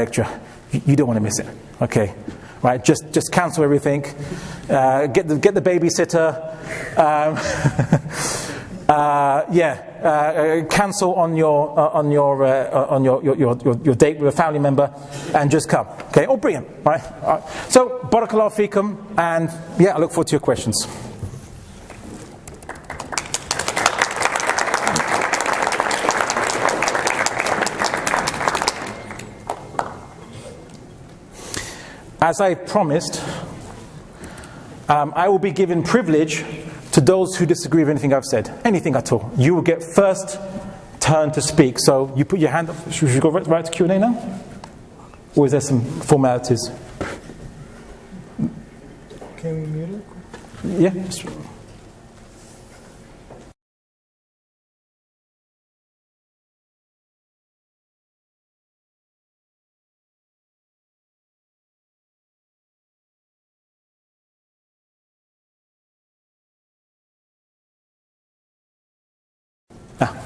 lecture. You don't want to miss it. Okay, right? Just cancel everything. Get the babysitter. Cancel on your date with a family member, and just come. Okay, oh, brilliant, right? So, barakallahu feekum, and I look forward to your questions. As I promised, I will be given privilege to those who disagree with anything I've said, anything at all. You will get first turn to speak. So you put your hand up. Should we go right to Q&A now? Or is there some formalities? Can we mute it?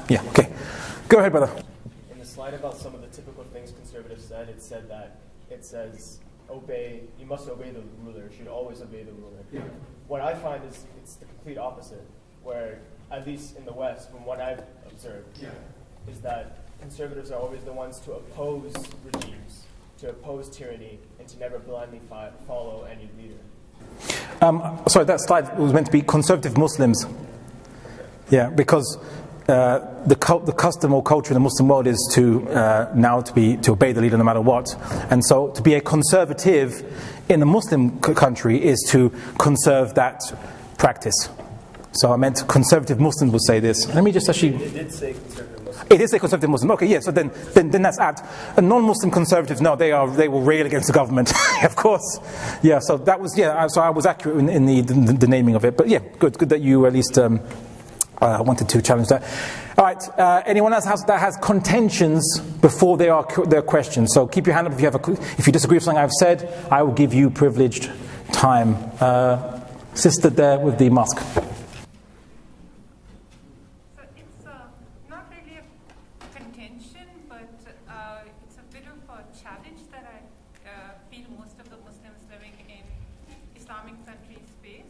Yeah. Okay. Go ahead, brother. In the slide about some of the typical things conservatives said, it says, you must obey the ruler, you should always obey the ruler. Yeah. What I find is it's the complete opposite, where, at least in the West, from what I've observed, is that conservatives are always the ones to oppose regimes, to oppose tyranny, and to never blindly follow any leader. Sorry, that slide was meant to be conservative Muslims. Yeah, because the custom or culture in the Muslim world is to obey the leader no matter what, and so to be a conservative in a Muslim country is to conserve that practice. So I meant conservative Muslims would say this. Let me just actually. It did say conservative Muslims. It did say conservative Muslim. Okay, yeah. So then that's apt. And non-Muslim conservatives, no, they will rail against the government, of course. Yeah. So that was So I was accurate in the naming of it. But yeah, good that you at least. Wanted to challenge that. All right. Anyone else that has contentions before their questions? So keep your hand up if you disagree with something I've said. I will give you privileged time. Sister there with the mask. So it's not really a contention, but it's a bit of a challenge that I feel most of the Muslims living in Islamic countries face.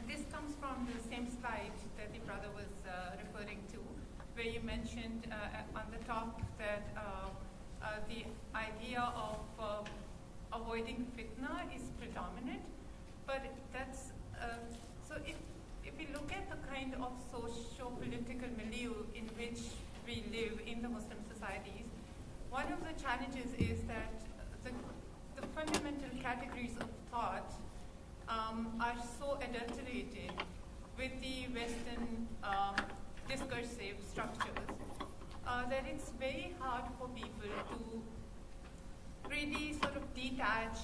This comes from the same slide that the brother was referring to, where you mentioned on the top that the idea of avoiding fitna is predominant, but that's so if we look at the kind of socio-political milieu in which we live in the Muslim societies, one of the challenges is that the fundamental categories of thought are so adulterated with the Western discursive structures that it's very hard for people to really sort of detach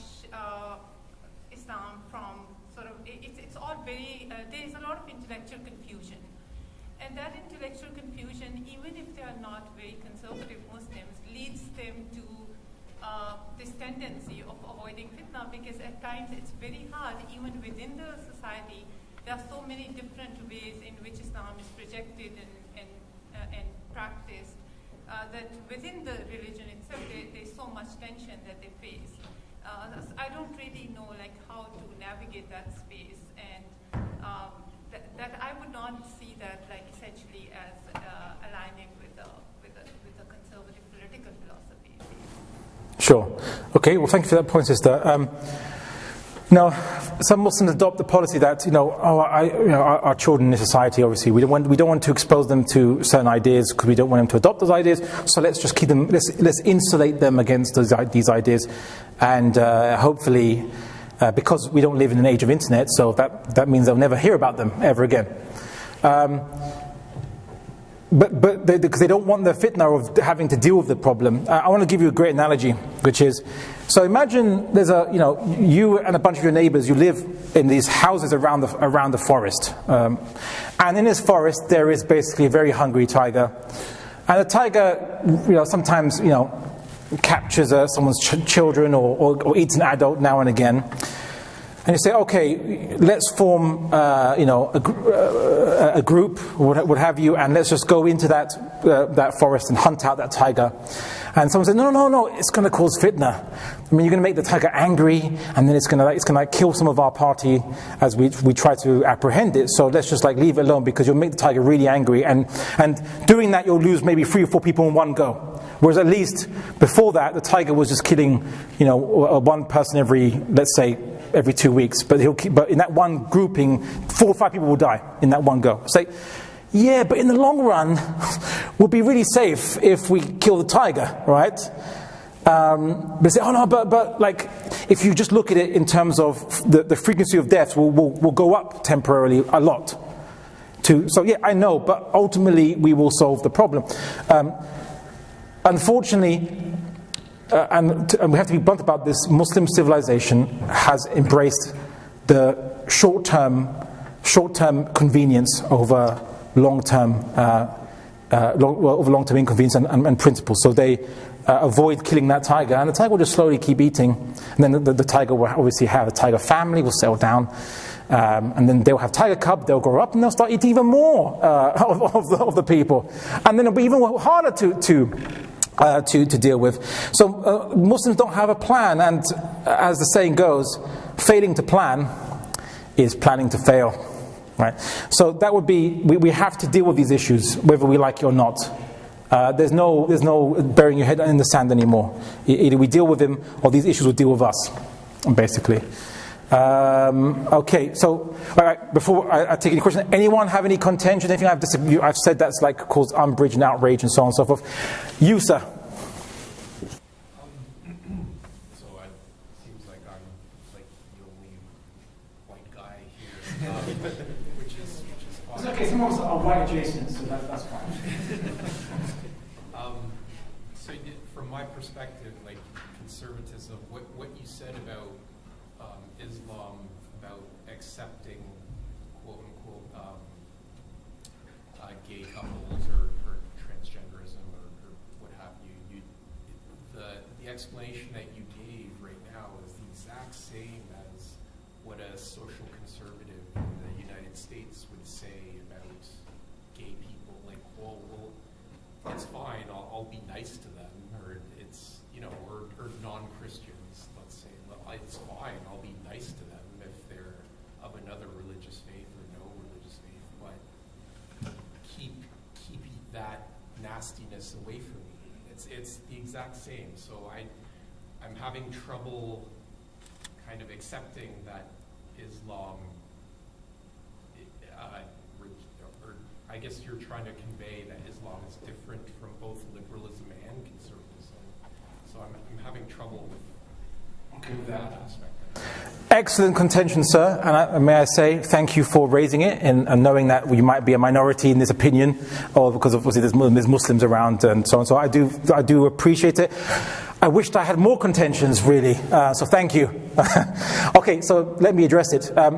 Islam from sort of, it's all very, there is a lot of intellectual confusion. And that intellectual confusion, even if they are not very conservative Muslims, leads them to this tendency of avoiding fitna, because at times it's very hard, even within the society, there are so many different ways in which Islam is projected and practiced, that within the religion itself, there's so much tension that they face. I don't really know how to navigate that space, and that I would not see that essentially as aligning with the conservative political philosophy. Sure. Okay. Well, thank you for that point, sister. Some Muslims adopt the policy that our children in society, obviously, we don't want to expose them to certain ideas because we don't want them to adopt those ideas. So let's just keep them. Let's insulate them against these ideas, and hopefully, because we don't live in an age of internet, so that means they'll never hear about them ever again. But because they don't want the fitna of having to deal with the problem. I want to give you a great analogy, which is, so imagine there's you and a bunch of your neighbors, you live in these houses around the forest. And in this forest there is basically a very hungry tiger. And the tiger, sometimes, captures someone's children or eats an adult now and again. And you say, okay, let's form, a group, what have you, and let's just go into that forest and hunt out that tiger. And someone said, no, it's going to cause fitna. I mean, you're going to make the tiger angry, and then it's going to kill some of our party as we try to apprehend it. So let's just leave it alone, because you'll make the tiger really angry, and doing that you'll lose maybe 3 or 4 people in one go. Whereas at least before that, the tiger was just killing, one person every 2 weeks. But in that one grouping, 4 or 5 people will die in that one go. It's yeah, but in the long run, we'll be really safe if we kill the tiger, right? But say, but if you just look at it in terms of the frequency of deaths will go up temporarily a lot. So yeah, I know, but ultimately we will solve the problem. Unfortunately, and we have to be blunt about this, Muslim civilization has embraced the short-term convenience over long-term inconvenience and principles. So they avoid killing that tiger, and the tiger will just slowly keep eating, and then the tiger will obviously have a tiger family, will settle down, and then they'll have tiger cub, they'll grow up, and they'll start eating even more of the people, and then it'll be even harder to deal with. So Muslims don't have a plan, and as the saying goes, failing to plan is planning to fail. Right, so that would be, we have to deal with these issues whether we like it or not. There's no burying your head in the sand anymore. Either we deal with them, or these issues will deal with us, basically. Okay, so all right, before I take any questions, anyone have any contention? Anything I've said that's caused umbrage and outrage and so on and so forth? You, sir. Seems like I'm the only white guy here. Which is fine. It's okay, someone's a white adjacent, so that's fine. So from my perspective, conservatism, what you said about Islam, about accepting quote unquote gay couples or transgenderism or what have you, the explanation that you gave right now is the exact same as what a social conservative in the United States would say about gay people. Well, it's fine, I'll be nice to them, or it's, or non-Christians, let's say, it's fine, I'll be nice to them if they're of another religious faith or no religious faith, but keep that nastiness away from me. It's the exact same. So I'm having trouble kind of accepting that Islam, or I guess you're trying to convey that Islam is different from both liberalism and conservatism. So I'm having trouble with that aspect. Excellent contention, sir, and may I say thank you for raising it and knowing that you might be a minority in this opinion, or because obviously there's Muslims around and so on. So I do appreciate it. I wished I had more contentions, really. So thank you. Okay, so let me address it. I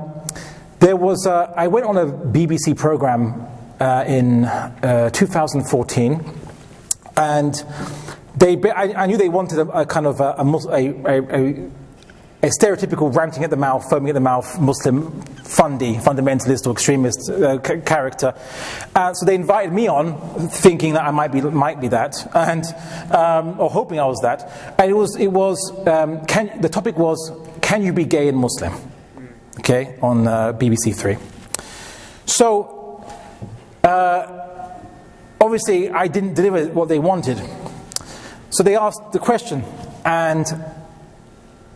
went on a BBC program in 2014, and I knew they wanted a kind of a stereotypical ranting at the mouth, foaming at the mouth Muslim fundamentalist or extremist character. So they invited me on, thinking that I might be that, and or hoping I was that. And the topic was, can you be gay and Muslim? Okay, on BBC Three. So obviously I didn't deliver what they wanted. So they asked the question,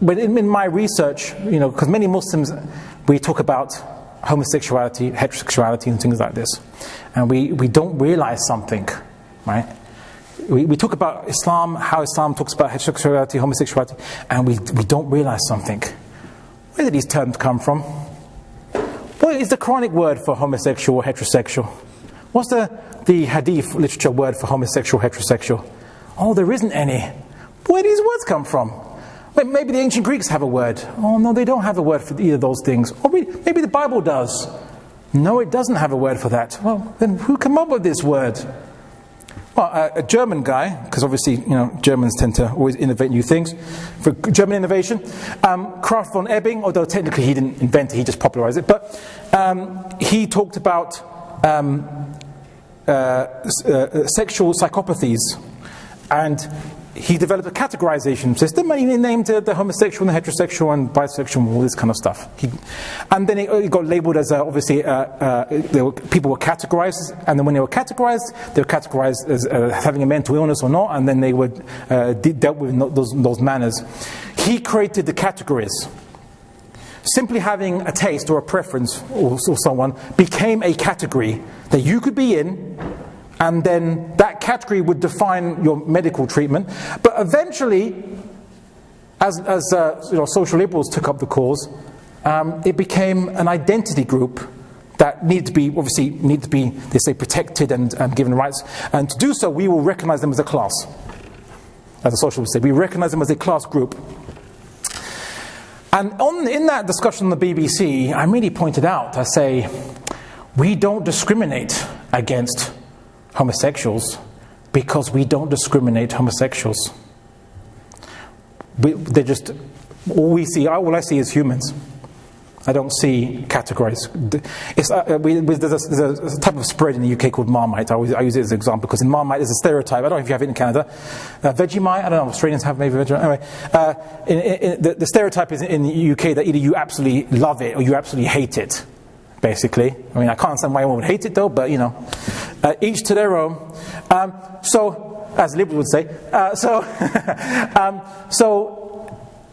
but in my research, because many Muslims, we talk about homosexuality, heterosexuality, and things like this, and we don't realize something, right? We talk about Islam, how Islam talks about heterosexuality, homosexuality, and we don't realize something. Where did these terms come from? What is the Quranic word for homosexual or heterosexual? What's the Hadith literature word for homosexual, heterosexual? Oh, there isn't any. Where do these words come from? Maybe the ancient Greeks have a word. Oh, no, they don't have a word for either of those things. Or maybe the Bible does. No, it doesn't have a word for that. Well, then who came up with this word? Well, a German guy, because obviously, Germans tend to always innovate new things. For German innovation, Kraft von Ebing, although technically he didn't invent it, he just popularized it. But he talked about sexual psychopathies. And he developed a categorization system, and he named the homosexual and the heterosexual and bisexual and all this kind of stuff. And then it got labeled as, obviously, people were categorized, and then when they were categorized as having a mental illness or not, and then they were dealt with in those manners. He created the categories. Simply having a taste or a preference or someone became a category that you could be in, and then that category would define your medical treatment. But eventually, as social liberals took up the cause, it became an identity group that needed to be, they say, protected and given rights. And to do so, we will recognize them as a class. As the socialists would say, we recognize them as a class group. And in that discussion on the BBC, I really pointed out, I say, we don't discriminate against homosexuals because we don't discriminate homosexuals. They're just, all I see is humans. I don't see categories. There's a type of spread in the UK called Marmite. I use it as an example because in Marmite there's a stereotype. I don't know if you have it in Canada. Vegemite, I don't know, Australians have maybe Vegemite. Anyway, the stereotype is in the UK that either you absolutely love it or you absolutely hate it, basically. I mean, I can't understand why anyone would hate it though, but each to their own. So, as liberals would say, so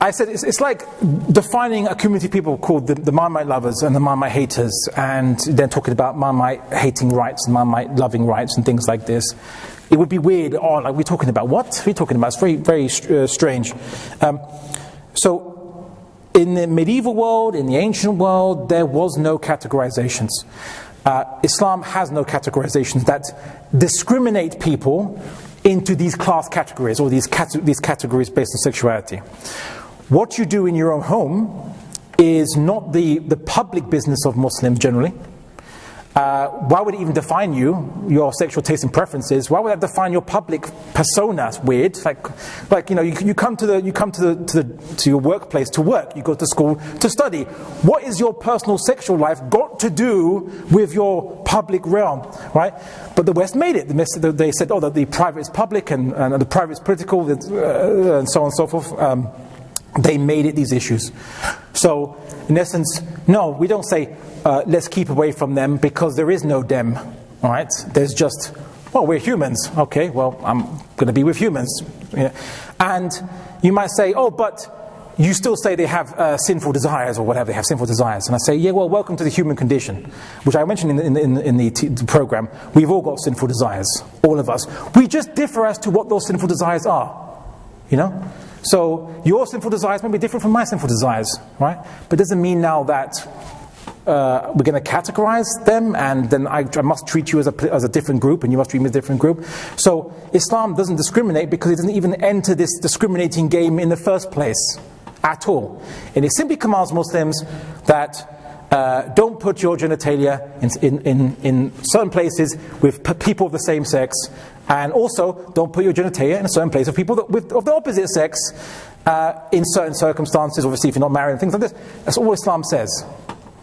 I said it's like defining a community of people called the Marmite lovers and the Marmite haters, and then talking about Marmite hating rights and Marmite loving rights and things like this. It would be weird. Oh, like we're talking about what? What are we talking about? It's very, very strange. So, in the medieval world, in the ancient world, there was no categorizations. Islam has no categorizations that discriminate people into these class categories or these categories based on sexuality. What you do in your own home is not the public business of Muslims generally. Why would it even define you, your sexual tastes and preferences? Why would that define your public persona? It's weird. You come to your workplace to work. You go to school to study. What is your personal sexual life got to do with your public realm, right? But the West made it. They said, that the private is public and the private is political, and so on and so forth. They made it these issues. So, in essence, no, we don't say, let's keep away from them because there is no them, all right? There's just, we're humans. Okay, well, I'm going to be with humans. Yeah. And you might say, but you still say they have sinful desires or whatever, they have sinful desires. And I say, yeah, well, welcome to the human condition, which I mentioned in the program. We've all got sinful desires, all of us. We just differ as to what those sinful desires are, So your sinful desires may be different from my sinful desires, right? But it doesn't mean now that we're going to categorize them and then I must treat you as a different group and you must treat me as a different group. So Islam doesn't discriminate because it doesn't even enter this discriminating game in the first place at all. And it simply commands Muslims that don't put your genitalia in certain places with people of the same sex, and also don't put your genitalia in a certain place of people of the opposite sex in certain circumstances, obviously if you're not married and things like this. That's all Islam says.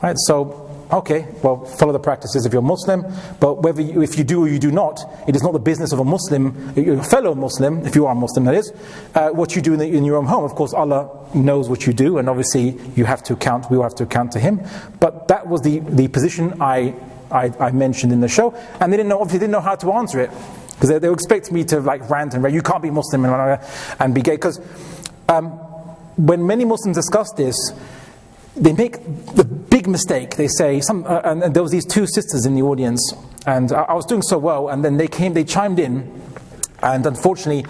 Right? So, okay, well, follow the practices if you're Muslim, but if you do or you do not, it is not the business of a Muslim, your fellow Muslim, if you are a Muslim that is, what you do in your own home. Of course, Allah knows what you do, and obviously we will have to account to Him. But that was the position I mentioned in the show, and they didn't know how to answer it. Because they were expecting me to rant and rant, you can't be Muslim and be gay. Because when many Muslims discuss this, they make the big mistake. They say, and there was these two sisters in the audience, and I was doing so well, and then they chimed in, and unfortunately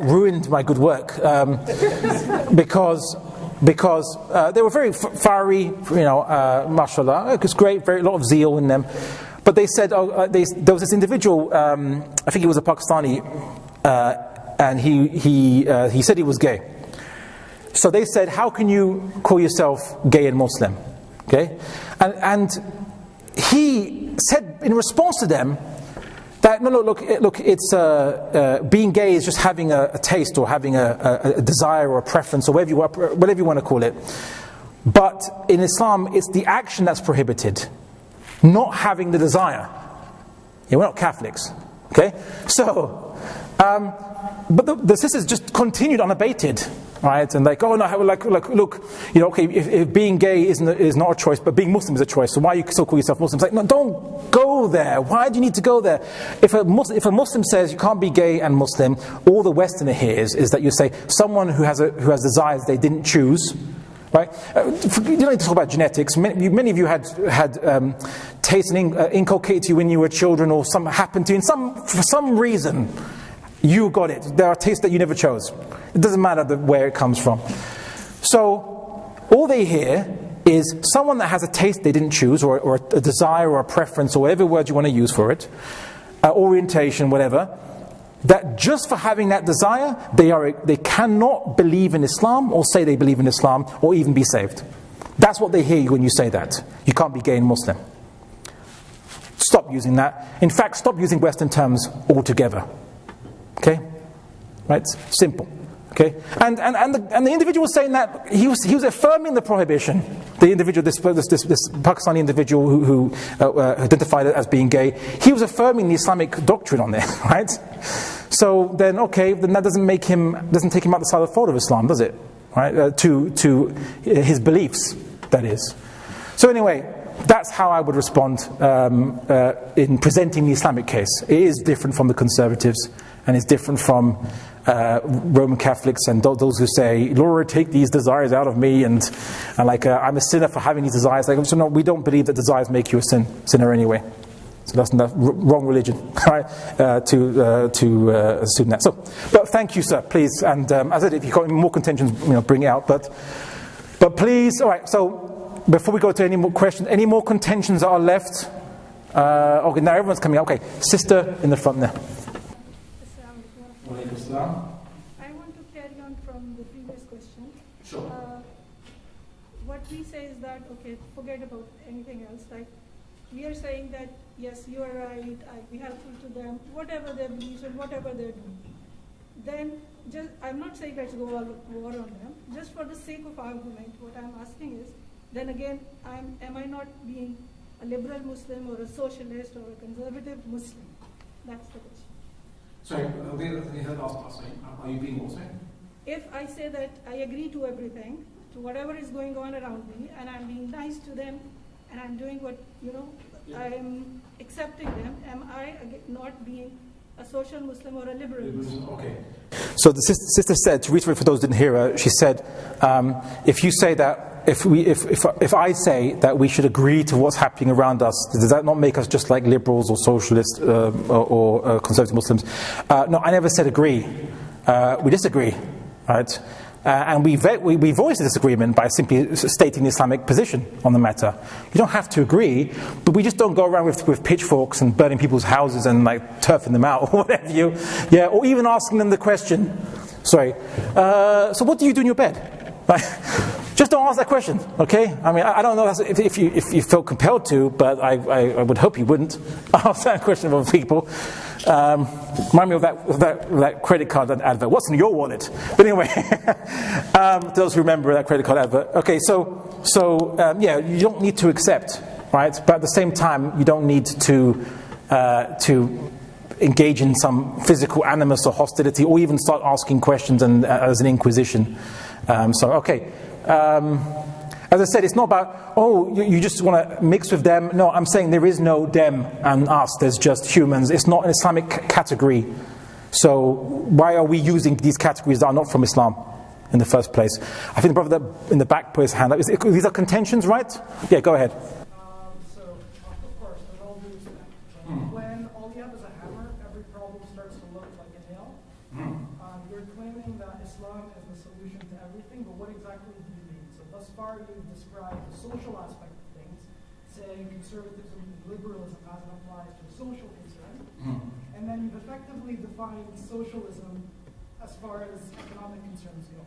ruined my good work because they were very fiery, mashallah. It was great, a lot of zeal in them. But they said, there was this individual, I think he was a Pakistani, and he said he was gay. So they said, how can you call yourself gay and Muslim? Okay, and he said in response to them that look, it's being gay is just having a taste or having a desire or a preference or whatever you want to call it. But in Islam, it's the action that's prohibited, not having the desire. Yeah, we're not Catholics, okay? So But the sisters just continued unabated, right? And like, oh no, like look, you know, okay, if being gay is not a choice, but being Muslim is a choice. So why you still call yourself Muslim? It's like, no, don't go there. Why do you need to go there? If a Muslim says you can't be gay and Muslim, all the Westerner hears is that you say someone who has desires they didn't choose. Right? You don't need to talk about genetics. Many of you had tastes inculcated to you when you were children, or some happened to you for some reason. You got it. There are tastes that you never chose. It doesn't matter where it comes from. So all they hear is someone that has a taste they didn't choose, or a desire, or a preference, or whatever word you want to use for it, orientation, whatever. That just for having that desire, they cannot believe in Islam, or say they believe in Islam, or even be saved. That's what they hear when you say that. You can't be gay and Muslim. Stop using that. In fact, stop using Western terms altogether. Okay? Right? Simple. Okay? And the individual saying that, he was affirming the prohibition. The individual, this Pakistani individual who identified as being gay, he was affirming the Islamic doctrine on there, right? So then, okay, then that doesn't take him out the side of the fold of Islam, does it? Right? To his beliefs, that is. So anyway, that's how I would respond in presenting the Islamic case. It is different from the conservatives, and it's different from Roman Catholics and those who say, Lord, take these desires out of me, and like I'm a sinner for having these desires. Like, so no, we don't believe that desires make you a sinner anyway. So that's the wrong religion, right? To assume that. So, but thank you, sir. Please, and as I said, if you've got any more contentions, bring it out. But please, all right. So before we go to any more questions, any more contentions that are left? Okay, now everyone's coming out. Okay, sister in the front there. I want to carry on from the previous question. Sure. What we say is that, okay, forget about anything else. Like, we are saying that, yes, you are right, I'll be helpful to them, whatever their beliefs and whatever they're doing. Then, I'm not saying let's go all war on them. Just for the sake of argument, what I'm asking is, then again, am I not being a liberal Muslim or a socialist or a conservative Muslim? That's the question. Sorry, are you being what, sorry? If I say that I agree to everything, to whatever is going on around me, and I'm being nice to them, and I'm doing what, I'm accepting them, am I not being a social Muslim or a liberal Muslim? Okay. So the sister said, to reiterate for those who didn't hear her, she said, if you say that, if I say that we should agree to what's happening around us, does that not make us just like liberals or socialists or conservative Muslims? No, I never said agree. We disagree, right? And we voice a disagreement by simply stating the Islamic position on the matter. You don't have to agree, but we just don't go around with pitchforks and burning people's houses and like turfing them out or whatever or even asking them the question. Sorry. So what do you do in your bed? Just don't ask that question, okay? I mean, I don't know if you felt compelled to, but I would hope you wouldn't ask that question of people. Remind me of that credit card advert. What's in your wallet? But anyway, those who remember that credit card advert. Okay, so you don't need to accept, right? But at the same time, you don't need to engage in some physical animus or hostility, or even start asking questions and as an inquisition. As I said, it's not about, you just want to mix with them. No, I'm saying there is no them and us. There's just humans. It's not an Islamic category. So why are we using these categories that are not from Islam in the first place? I think the brother in the back put his hand up. These are contentions, right? Yeah, go ahead. So, of course, with all due respect, when all you have is a hammer, every problem starts to look like a nail. You're claiming that Islam is the solution to everything, but what exactly do you mean? So thus far you've described the social aspect of things, saying conservatism and liberalism as it applies to the social concern, and then you've effectively defined socialism as far as economic concerns go.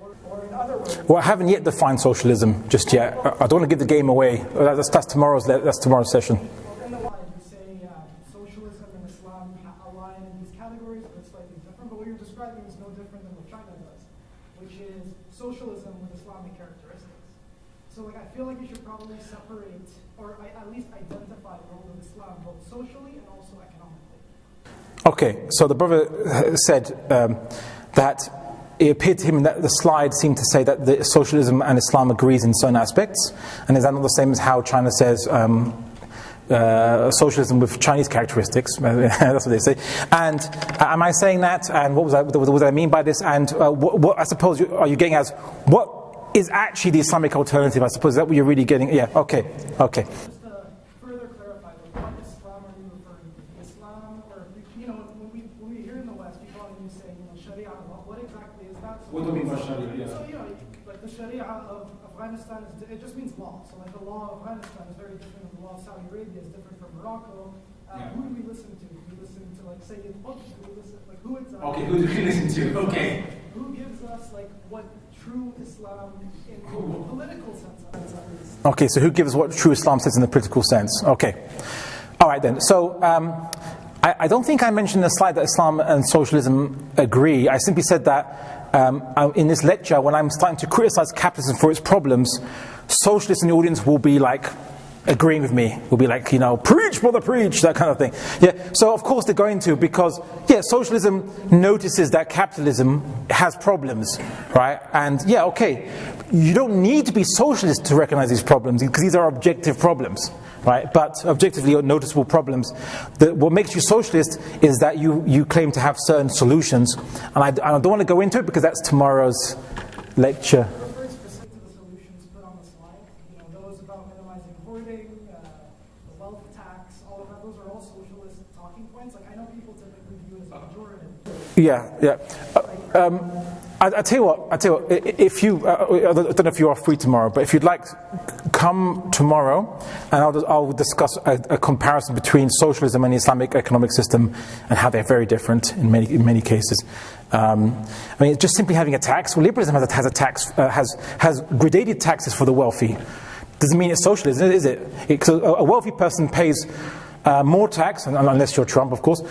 Or in other words... Well, I haven't yet defined socialism just yet. I don't want to give the game away. That's tomorrow's session. Well, in the line, you say socialism and Islam align in these categories, but it's slightly different. But what you're describing is no different than what China does, which is socialism with Islamic characteristics. So I feel like you should probably separate, or at least identify the role of Islam both socially and also economically. Okay, so the brother said that it appeared to him that the slide seemed to say that the socialism and Islam agrees in certain aspects, and is that not the same as how China says socialism with Chinese characteristics? That's what they say. And am I saying that? And what was I mean by this? And what I suppose are you getting as what is actually the Islamic alternative? I suppose is that what you're really getting? Yeah. Okay. Okay. Just to further clarify, like, what Islam are you referring to? Islam, or when we hear in the West, people are saying, Sharia. What exactly is that? What do you mean by Sharia? So like the Sharia of Afghanistan it just means law. So like the law of Afghanistan is very different than the law of Saudi Arabia. Is different from Morocco. Who do we listen to? Do we listen to like Sayyid Qutb? Do we listen like who it's? Okay, who do we listen to? Okay. Who gives us like what true Islam in the political sense? Okay, so who gives what true Islam says in the political sense? Okay. All right then. So I don't think I mentioned in the slide that Islam and socialism agree. I simply said that in this lecture, when I'm starting to criticize capitalism for its problems, socialists in the audience will be like agreeing with me, will be like, preach, brother, preach, that kind of thing. Yeah. So of course they're going to, because socialism notices that capitalism has problems, right? And okay, you don't need to be socialist to recognize these problems, because these are objective problems, right? But objectively noticeable problems. What makes you socialist is that you claim to have certain solutions, and I don't want to go into it because that's tomorrow's lecture. Yeah. I tell you what. If you, I don't know if you are free tomorrow, but if you'd like, come tomorrow, and I'll discuss a comparison between socialism and the Islamic economic system, and how they're very different in many cases. I mean, just simply having a tax. Well, liberalism has a tax, has gradated taxes for the wealthy. Doesn't mean it's socialism, is it? Because a wealthy person pays more tax, unless you're Trump, of course.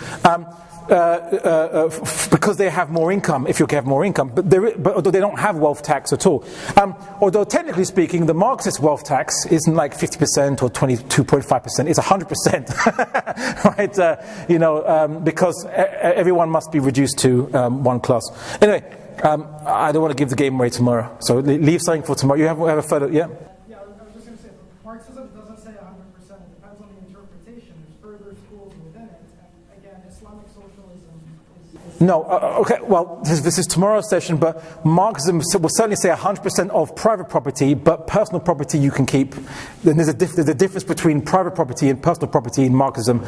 Because they have more income, if you have more income, but although they don't have wealth tax at all. Although technically speaking, the Marxist wealth tax isn't like 50% or 22.5%, it's 100%, right? Because everyone must be reduced to one class. Anyway, I don't want to give the game away tomorrow, so leave something for tomorrow. You have a further, yeah? Yeah, I was just going to say, Marxism doesn't say 100%, it depends on the interpretation, there's further schools within it. Islamic socialism is no, okay, well, this is tomorrow's session, but Marxism will certainly say 100% of private property, but personal property you can keep. Then there's a difference between private property and personal property in Marxism.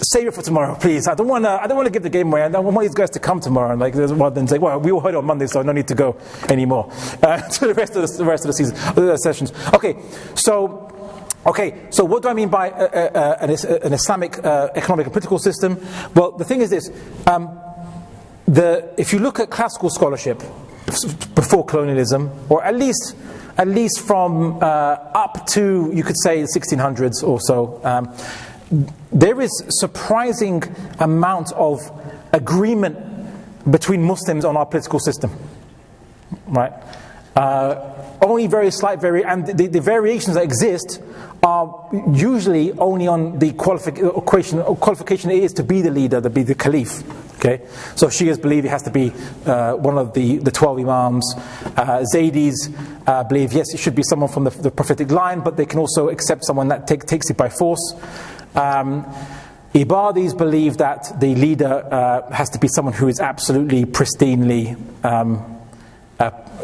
Save it for tomorrow, please. I don't want to give the game away. I don't want these guys to come tomorrow and rather than say, well, we all heard it on Monday, so no need to go anymore to the rest of the season, the sessions. Okay, so what do I mean by an Islamic economic and political system? Well, the thing is this. If you look at classical scholarship before colonialism, or at least from up to, you could say, the 1600s or so, there is surprising amount of agreement between Muslims on our political system, right? Only very slight and the variations that exist are usually only on the qualification it is to be the leader, to be the caliph. Okay, so Shias believe it has to be one of the 12 imams. Zaydis believe yes, it should be someone from the prophetic line, but they can also accept someone that takes it by force. Ibadis believe that the leader has to be someone who is absolutely pristinely.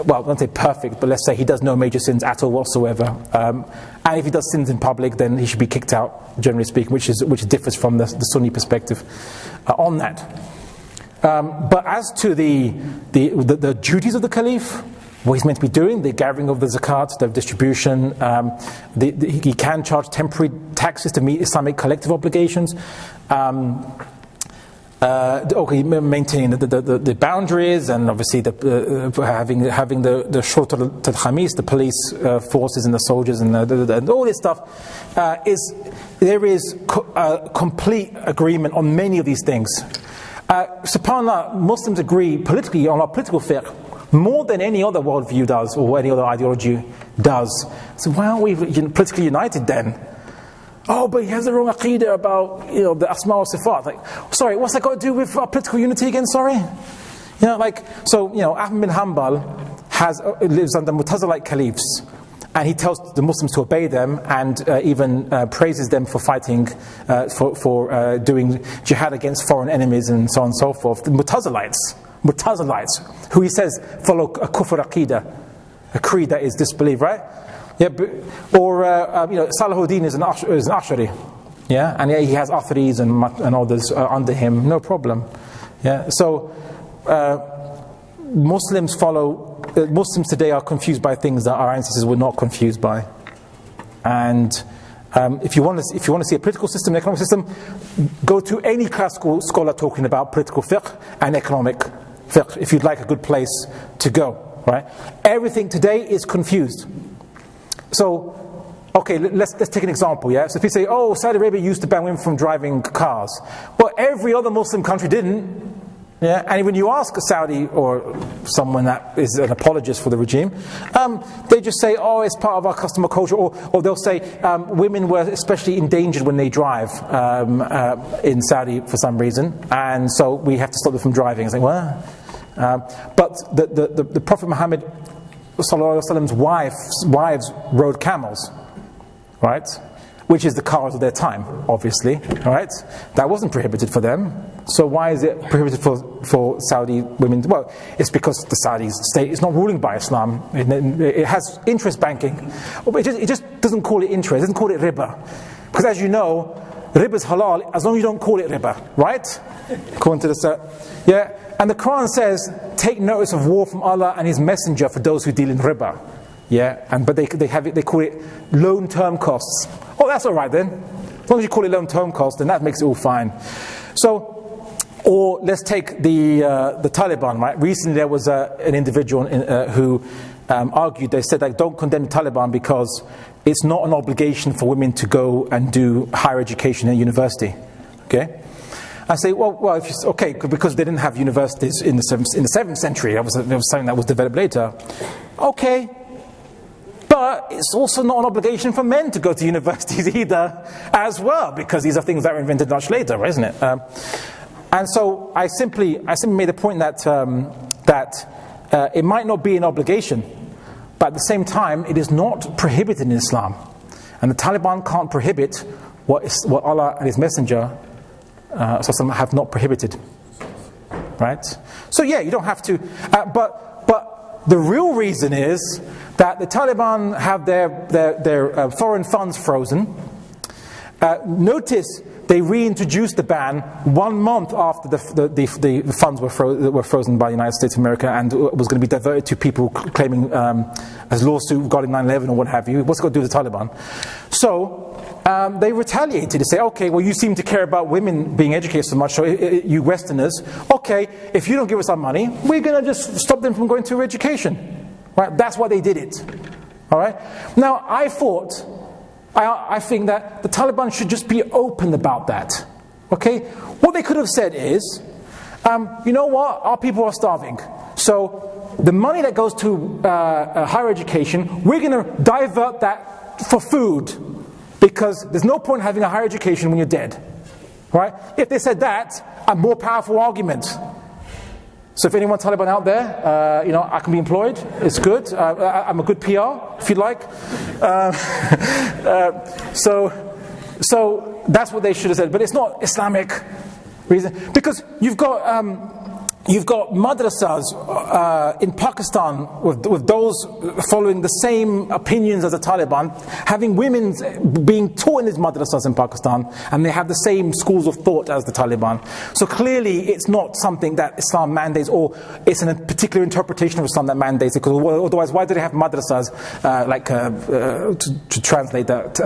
Well, I won't say perfect, but let's say he does no major sins at all whatsoever. And if he does sins in public, then he should be kicked out, generally speaking, which differs from the Sunni perspective on that. But as to the duties of the caliph, what he's meant to be doing, the gathering of the zakat, the distribution, he can charge temporary taxes to meet Islamic collective obligations. Maintaining the boundaries, and obviously having the shurta al-khamis, the police forces and the soldiers and all this stuff, there is complete agreement on many of these things. SubhanAllah, Muslims agree politically on our political fiqh more than any other worldview does, or any other ideology does. So why aren't we politically united then? Oh, but he has the wrong aqeedah about, the asma wa sifat. Like, sorry, what's that got to do with political unity again? Sorry, Ahmad bin Hanbal lives under Mutazilite caliphs, and he tells the Muslims to obey them, and even praises them for fighting, for doing jihad against foreign enemies and so on and so forth. The Mutazilites, who he says follow a kufr aqeedah, a creed that is disbelief, right? Yeah, or Salahuddin is an Ash'ari, yeah, and he has Atharis and others under him, no problem. Yeah, so Muslims today are confused by things that our ancestors were not confused by. And if you want to see a political system, an economic system, go to any classical scholar talking about political fiqh and economic fiqh, if you'd like a good place to go, right? Everything today is confused. So, okay, let's take an example, yeah? So people say, oh, Saudi Arabia used to ban women from driving cars. Well, every other Muslim country didn't. Yeah, and when you ask a Saudi or someone that is an apologist for the regime, they just say, oh, it's part of our customer culture, or they'll say women were especially endangered when they drive in Saudi for some reason, and so we have to stop them from driving. It's like, well, but the Prophet Muhammad Sallallahu Alaihi Wasallam's wives rode camels, right? Which is the cars of their time, obviously, right? That wasn't prohibited for them. So why is it prohibited for Saudi women? Well, it's because the Saudi state is not ruling by Islam. It has interest banking. It just doesn't call it interest. It doesn't call it riba. Because as you know, riba is halal as long as you don't call it riba, right? According to the and the Quran says, take notice of war from Allah and His Messenger for those who deal in riba. Yeah, but they call it loan term costs. Oh, that's all right then. As long as you call it loan term costs, then that makes it all fine. So, or let's take the Taliban, right? Recently there was an individual who argued, they said, like, don't condemn the Taliban because it's not an obligation for women to go and do higher education at university. Okay? I say, well, if okay, because they didn't have universities in the 7th century. It was something that was developed later. Okay. But it's also not an obligation for men to go to universities either, as well, because these are things that were invented much later, isn't it? And so I simply made the point that it might not be an obligation, but at the same time, it is not prohibited in Islam, and the Taliban can't prohibit what Allah and His Messenger have not prohibited, right? So yeah, you don't have to, but the real reason is that the Taliban have their foreign funds frozen. Notice they reintroduced the ban 1 month after the funds were frozen by the United States of America, and was going to be diverted to people claiming as lawsuit regarding 9/11 or what have you. What's it got to do with the Taliban? So they retaliated to say, okay, well, you seem to care about women being educated so much, so you Westerners, okay, if you don't give us our money, we're going to just stop them from going to education. Right? That's why they did it. All right. Now, I think that the Taliban should just be open about that. Okay. What they could have said is, you know what? Our people are starving. So the money that goes to higher education, we're going to divert that for food, because there's no point having a higher education when you're dead. Right? If they said that, a more powerful argument. So if anyone Taliban out there, I can be employed. It's good. I'm a good PR, if you like. So that's what they should have said. But it's not Islamic reason, because you've got madrasas in Pakistan with those following the same opinions as the Taliban, having women being taught in these madrasas in Pakistan, and they have the same schools of thought as the Taliban. So clearly it's not something that Islam mandates, or it's a particular interpretation of Islam that mandates it, because otherwise why do they have madrasas, to translate that,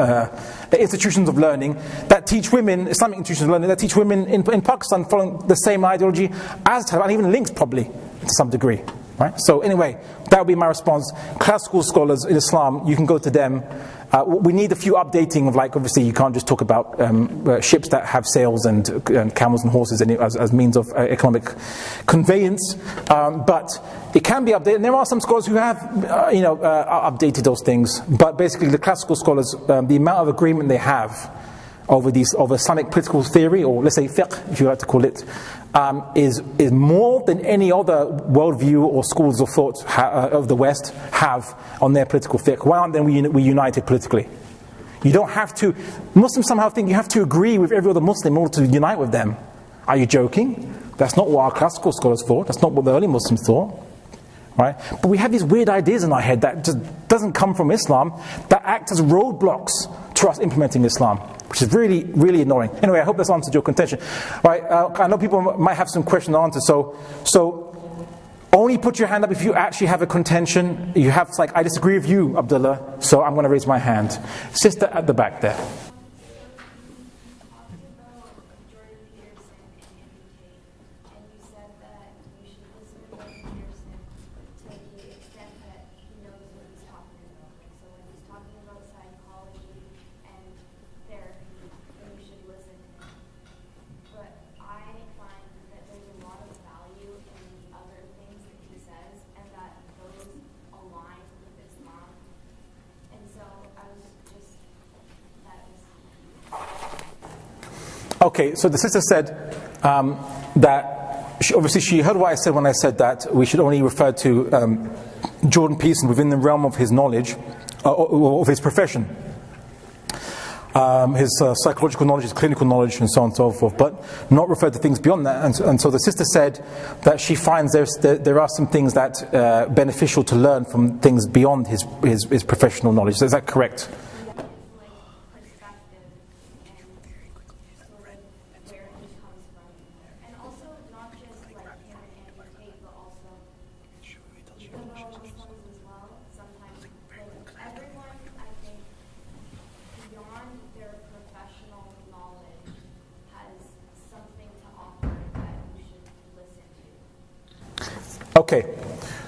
institutions of learning that teach women, Islamic institutions of learning that teach women in Pakistan following the same ideology as Taliban, and even linked probably to some degree, right? So anyway, that would be my response. Classical scholars in Islam, you can go to them. We need a few updating of, like, obviously you can't just talk about ships that have sails and camels and horses as means of economic conveyance, but it can be updated. And there are some scholars who have updated those things, but basically the classical scholars, the amount of agreement they have over Islamic political theory, or let's say fiqh, if you like to call it, is more than any other worldview or schools of thought of the West have on their political fiqh. Why aren't then we united politically? You don't have to. Muslims somehow think you have to agree with every other Muslim in order to unite with them. Are you joking? That's not what our classical scholars thought. That's not what the early Muslims thought. Right? But we have these weird ideas in our head that just doesn't come from Islam, that act as roadblocks to us implementing Islam, which is really, really annoying. Anyway, I hope that's answered your contention. Right? I know people might have some question and answer, so only put your hand up if you actually have a contention. You have, like, I disagree with you, Abdullah, so I'm going to raise my hand. Sister at the back there. Okay, so the sister said that she heard what I said when I said that we should only refer to Jordan Peterson within the realm of his knowledge, of his profession, his psychological knowledge, his clinical knowledge, and so on and so forth, but not refer to things beyond that. And so the sister said that she finds there are some things that beneficial to learn from things beyond his professional knowledge. So is that correct? Okay,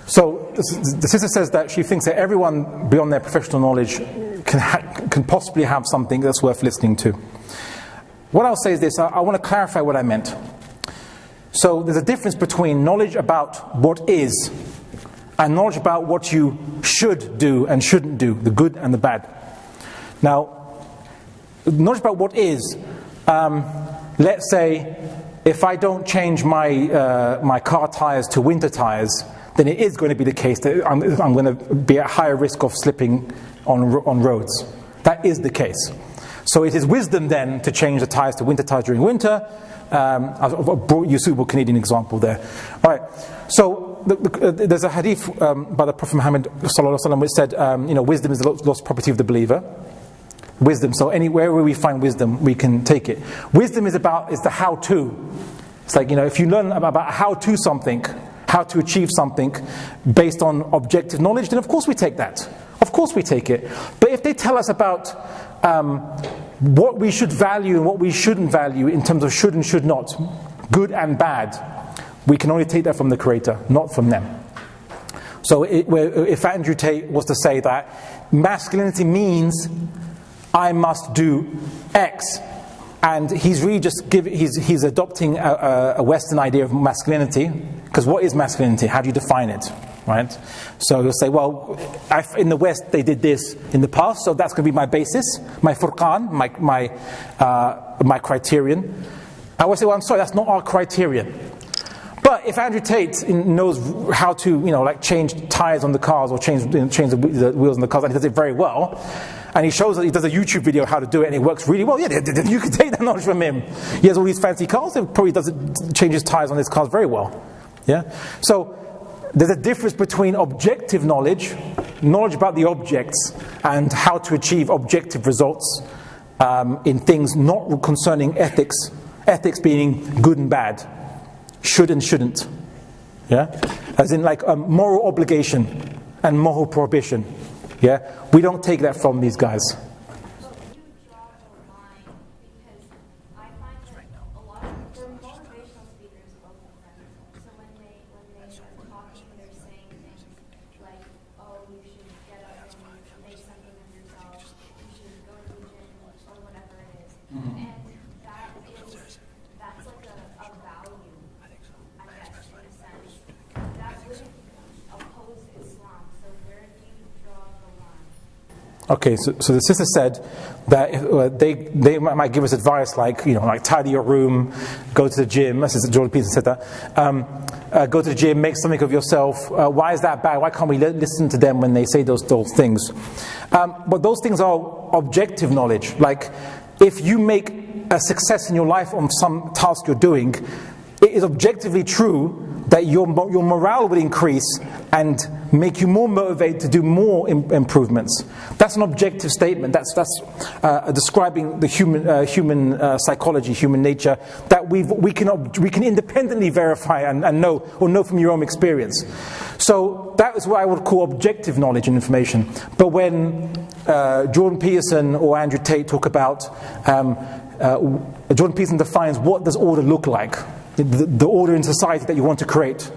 so the sister says that she thinks that everyone beyond their professional knowledge can possibly have something that's worth listening to. What I'll say is this, I want to clarify what I meant. So there's a difference between knowledge about what is and knowledge about what you should do and shouldn't do, the good and the bad. Now, knowledge about what is, let's say, if I don't change my car tires to winter tires, then it is going to be the case that I'm going to be at higher risk of slipping on roads. That is the case. So it is wisdom then to change the tires to winter tires during winter. I've brought you a suitable Canadian example there. All right. So there's a hadith by the Prophet Muhammad sallallahu alaihi wasallam which said, wisdom is the lost property of the believer. Wisdom. So anywhere where we find wisdom, we can take it. Wisdom is the how-to. It's like, if you learn about how to something, how to achieve something based on objective knowledge, then of course we take that. Of course we take it. But if they tell us about what we should value and what we shouldn't value in terms of should and should not, good and bad, we can only take that from the Creator, not from them. So if Andrew Tate was to say that masculinity means I must do X, and he's really just he's adopting a Western idea of masculinity, because what is masculinity? How do you define it? Right? So he'll say, well, in the West they did this in the past, so that's going to be my basis, my furqan, my criterion. I will say, well, I'm sorry, that's not our criterion. But if Andrew Tate knows how to, change tires on the cars or change the wheels on the cars, and he does it very well, and he shows that he does a YouTube video how to do it, and it works really well, yeah, you can take that knowledge from him. He has all these fancy cars, he probably changes tires on his cars very well. Yeah. So there's a difference between objective knowledge about the objects, and how to achieve objective results in things not concerning ethics. Ethics being good and bad, should and shouldn't. Yeah, as in like a moral obligation and moral prohibition. Yeah, we don't take that from these guys. Okay, so the sister said that they might give us advice like, like tidy your room, go to the gym. Sister Jordan Peterson said that. Go to the gym, make something of yourself. Why is that bad? Why can't we listen to them when they say those things? But those things are objective knowledge. Like, if you make a success in your life on some task you're doing, it is objectively true that your morale will increase and make you more motivated to do more improvements. That's an objective statement. That's describing the human psychology, human nature, that we can independently verify and know, or know from your own experience. So that is what I would call objective knowledge and information. But when Jordan Peterson or Andrew Tate talk about, Jordan Peterson defines what does order look like. The order in society that you want to create.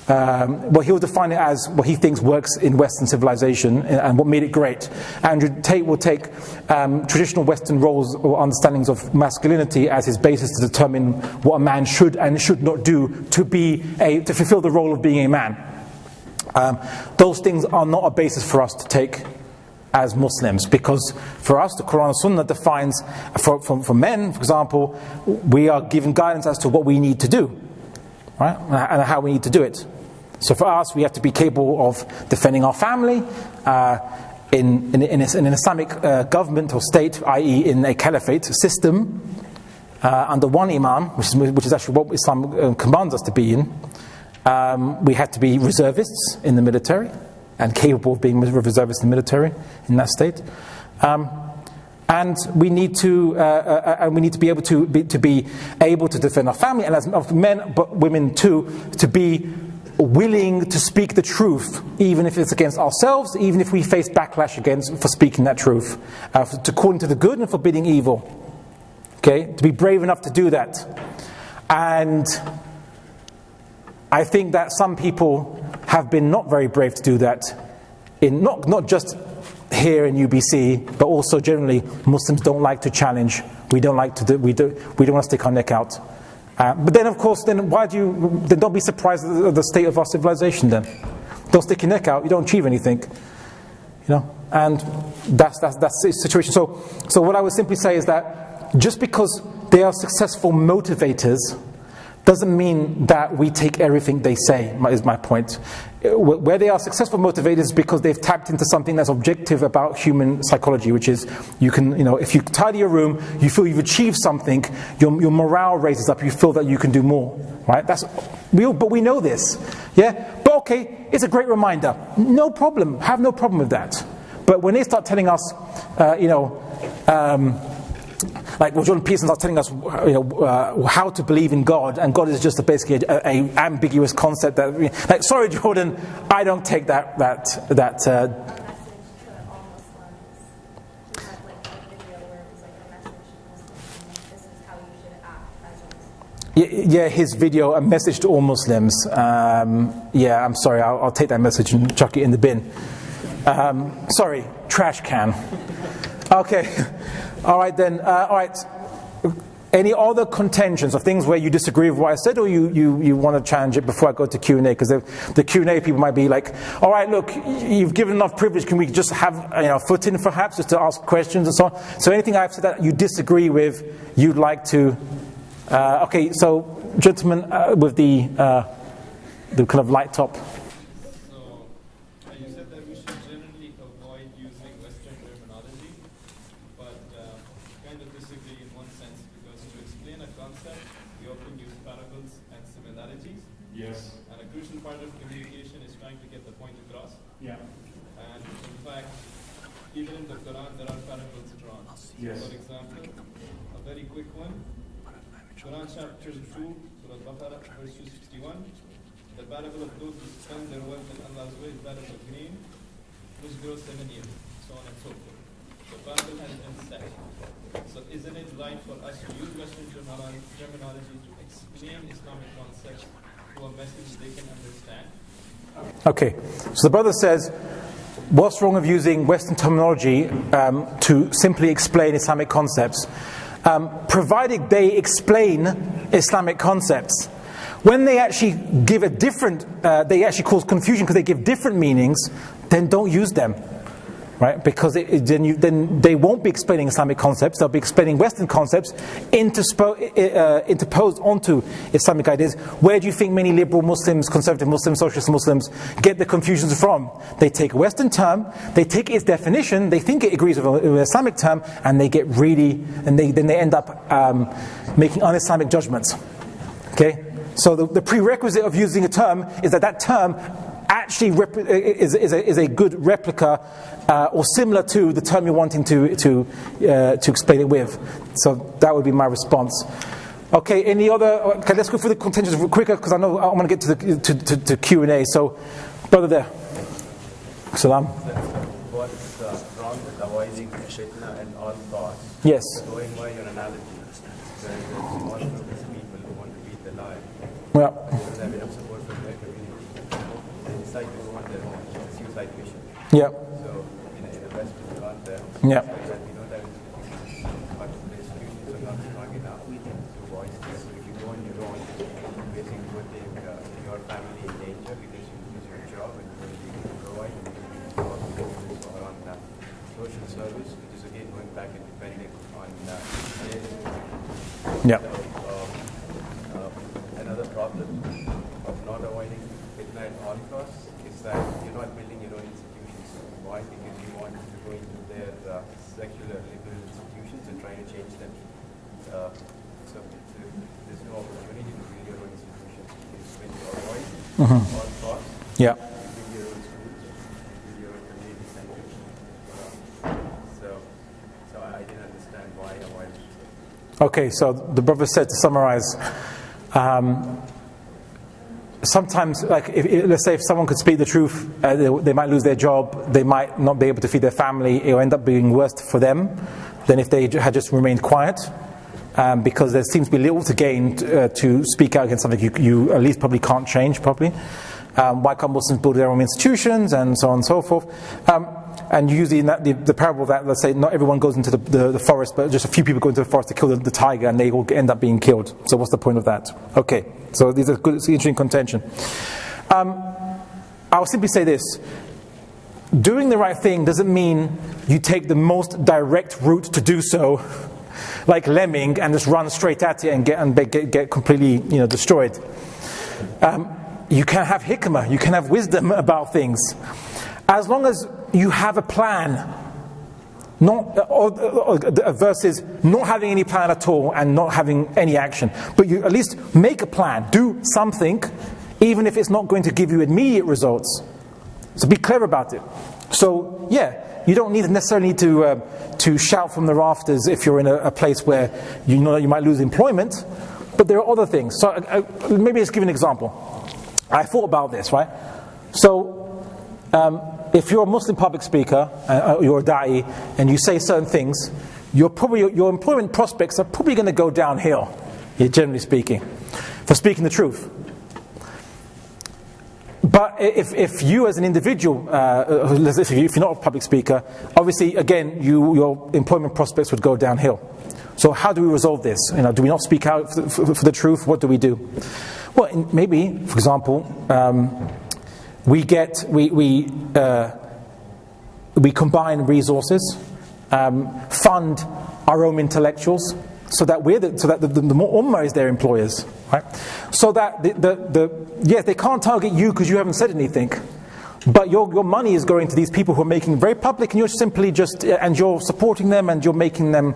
Well, he'll define it as what he thinks works in Western civilization and what made it great. Andrew Tate will take traditional Western roles or understandings of masculinity as his basis to determine what a man should and should not do to fulfill the role of being a man. Those things are not a basis for us to take as Muslims, because for us the Quran and Sunnah defines, for men, for example, we are given guidance as to what we need to do, right, and how we need to do it. So for us, we have to be capable of defending our family in an Islamic government or state, i.e. in a caliphate system, under one imam, which is actually what Islam commands us to be in. We have to be reservists in the military, and capable of being reservists in the military in that state, and we need to be able to defend our family, and as men, but women too, to be willing to speak the truth, even if it's against ourselves, even if we face backlash for speaking that truth, to calling to the good and forbidding evil. Okay, to be brave enough to do that, and I think that some people have been not very brave to do that, in not just here in UBC, but also generally Muslims don't like to challenge. We don't want to stick our neck out. But then, of course, then don't be surprised at the state of our civilization. Then don't stick your neck out. You don't achieve anything, and that's the situation. So what I would simply say is that just because they are successful motivators doesn't mean that we take everything they say, is my point. Where they are successful motivators is because they've tapped into something that's objective about human psychology, which is if you tidy your room, you feel you've achieved something, your morale raises up, you feel that you can do more, right? But we know this, yeah? But okay, it's a great reminder. No problem, have no problem with that. But when they start telling us, like Jordan Peterson starts telling us, how to believe in God, and God is just basically a ambiguous concept that, like, sorry, Jordan, I don't take that. Yeah, his video, a message to all Muslims. Yeah, I'm sorry, I'll take that message and chuck it in the bin. Sorry, trash can. Okay. All right then. All right. Any other contentions of things where you disagree with what I said, or you want to challenge it before I go to Q&A? Because the Q&A people might be like, all right, look, you've given enough privilege. Can we just have foot in perhaps, just to ask questions and so on? So anything I've said that you disagree with, you'd like to? Okay. So gentlemen with the kind of light top. Yes. For example, a very quick one. Quran chapter 2, Surah Baqarah, verse 261. The parable of those who spend their wealth in Allah's way is that of a grain which grows 7 years, so on and so forth. The parable has been set. So isn't it right for us to use Western terminology to explain Islamic concepts to a message they can understand? Okay, so the brother says, what's wrong with using Western terminology to simply explain Islamic concepts, provided they explain Islamic concepts? When they actually give they actually cause confusion because they give different meanings, then don't use them. right? Because then they won't be explaining Islamic concepts, they'll be explaining Western concepts interposed onto Islamic ideas. Where do you think many liberal Muslims, conservative Muslims, socialist Muslims get the confusions from? They take a Western term, they take its definition, they think it agrees with an Islamic term, and they get really, and then they end up making un-Islamic judgments. Okay? So the prerequisite of using a term is that term actually is a good replica or similar to the term you're wanting to explain it with. So that would be my response. Okay, any other? Okay, let's go through the contentions quicker because I know I want to get to Q&A. So, brother there. Salam. What's wrong with avoiding fitna and all thoughts? Yes. Going by your analogy, there is a small group of people who want to beat the lie. Yeah. They have enough support from their community. They decide to go on their own. It's a suicide mission. Yeah. So, in the West, we aren't there. Yeah. Like that, we don't have institutions, but the institutions are not strong enough to voice this. So, if you go on your own, you're basically putting your family in danger because you lose your job and you won't be able to provide or on social service, which is again going back and depending on Yeah. another problem of not avoiding fitna at all costs is that you're not building your own institutions. Why? Because you want to go into their secular liberal institutions and try to change them. So there's no opportunity to build your own institutions. Because when you avoid all costs, Yeah. you build your own schools, you build your own community centers. So I didn't understand why avoid. Okay, so the brother said, to summarize, sometimes, like, let's say if someone could speak the truth, they might lose their job, they might not be able to feed their family, it will end up being worse for them than if they had just remained quiet, because there seems to be little to gain to speak out against something you at least probably can't change properly. Why can't Muslims build their own institutions, and so on and so forth. And usually in that, the parable that, let's say, not everyone goes into the forest, but just a few people go into the forest to kill the tiger, and they all end up being killed. So what's the point of that? Okay, so these are good, it's interesting contention. I'll simply say this. Doing the right thing doesn't mean you take the most direct route to do so, like lemming, and just run straight at it and get completely, destroyed. You can have hikmah, you can have wisdom about things. As long as you have a plan, versus not having any plan at all and not having any action. But you at least make a plan, do something, even if it's not going to give you immediate results. So be clever about it. So yeah, you don't necessarily need to shout from the rafters if you're in a place where you know you might lose employment, but there are other things. So maybe let's give an example. I thought about this, right? So if you're a Muslim public speaker, you're a da'i, and you say certain things, your employment prospects are probably going to go downhill, generally speaking, for speaking the truth. But if you as an individual, if you're not a public speaker, obviously, again, your employment prospects would go downhill. So how do we resolve this? Do we not speak out for the truth? What do we do? Well, maybe, for example, we combine resources, fund our own intellectuals, so that the Ummah is their employers, right? So that yes, they can't target you because you haven't said anything, but your money is going to these people who are making it very public, and you're simply and you're supporting them, and you're making them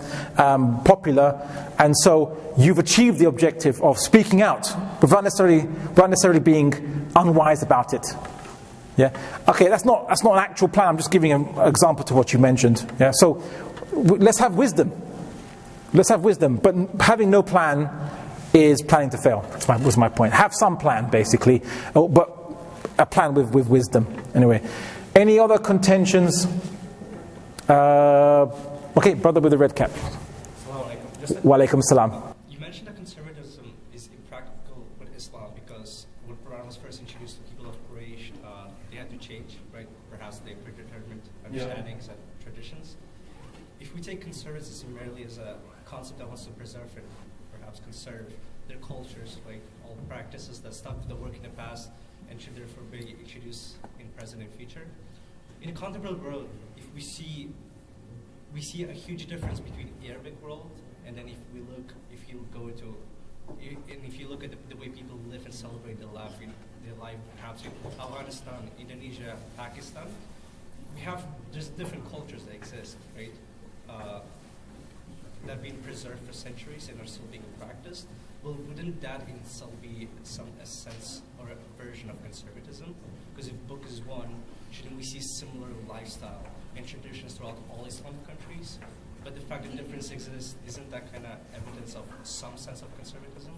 popular, and so you've achieved the objective of speaking out without necessarily being unwise about it. Yeah. Okay, that's not an actual plan. I'm just giving an example to what you mentioned. Yeah. So let's have wisdom. Let's have wisdom. But having no plan is planning to fail. Was my point. Have some plan, basically, but a plan with wisdom. Anyway, any other contentions? Okay, brother with the red cap. Wa alaikum salam. You mentioned that conservatism is impractical with Islam because when Quran was first introduced to people of Quraysh, they had to change, right? Perhaps they predetermined understandings and traditions. If we take conservatism merely as a concept that wants to preserve and perhaps conserve their cultures, like all practices that stuck to the work in the past and should therefore be introduced in present and future, in a contemporary world, if we see a huge difference between Arabic world and then if you look at the way people live and celebrate their life perhaps in Afghanistan, Indonesia, Pakistan, there's different cultures that exist, right? That have been preserved for centuries and are still being practiced. Well, wouldn't that in itself be a sense or a version of conservatism? Because if book is one, shouldn't we see similar lifestyle and traditions throughout all Islamic countries? But the fact that difference exists, isn't that kind of evidence of some sense of conservatism?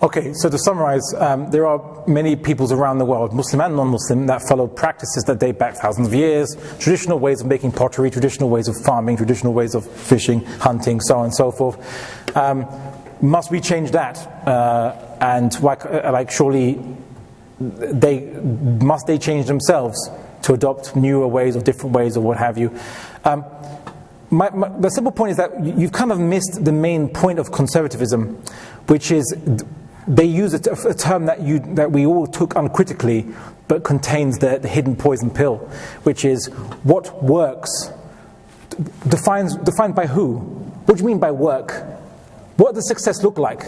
Okay, so to summarize, there are many peoples around the world, Muslim and non-Muslim, that follow practices that date back thousands of years, traditional ways of making pottery, traditional ways of farming, traditional ways of fishing, hunting, so on and so forth. Must we change that? And surely must they change themselves to adopt newer ways or different ways or what have you? The simple point is that you've kind of missed the main point of conservatism, which is they use a term that we all took uncritically, but contains the hidden poison pill, which is what works. Defined by who? What do you mean by work? What does success look like?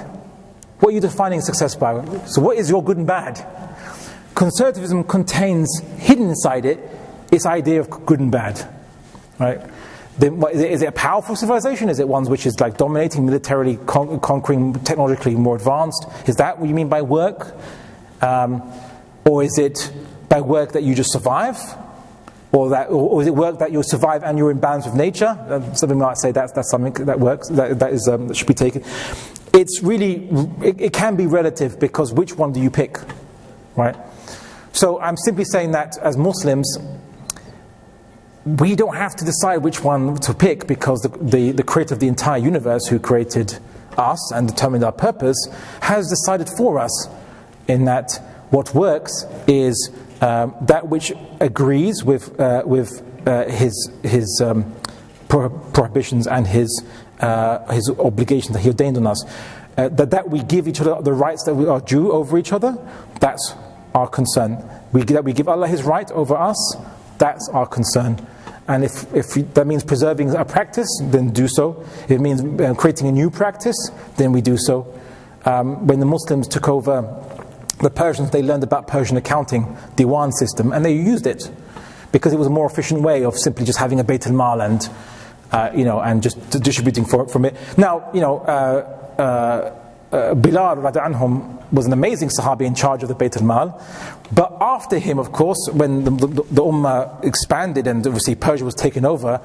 What are you defining success by? So what is your good and bad? Conservatism contains hidden inside it its idea of good and bad, right? Is it a powerful civilization? Is it one which is like dominating militarily, conquering, technologically more advanced? Is that what you mean by work? Or is it by work that you just survive? Or is it work that you survive and you're in balance with nature? Something might say that's something that works, that should be taken. It's really, it can be relative, because which one do you pick, right? So I'm simply saying that as Muslims, we don't have to decide which one to pick, because the creator of the entire universe, who created us and determined our purpose, has decided for us, in that what works is that which agrees with his prohibitions and his obligations that he ordained on us. That we give each other the rights that we are due over each other, that's our concern. That we give Allah His right over us, that's our concern. And if that means preserving a practice, then do so. If it means creating a new practice, then we do so. When the Muslims took over the Persians, they learned about Persian accounting, diwan system, and they used it because it was a more efficient way of simply just having a Bayt al-Mal and and just distributing from it. Now, Bilal radiyallahu anhum was an amazing Sahabi in charge of the Bayt al-Mal. But after him, of course, when the Ummah expanded and obviously Persia was taken over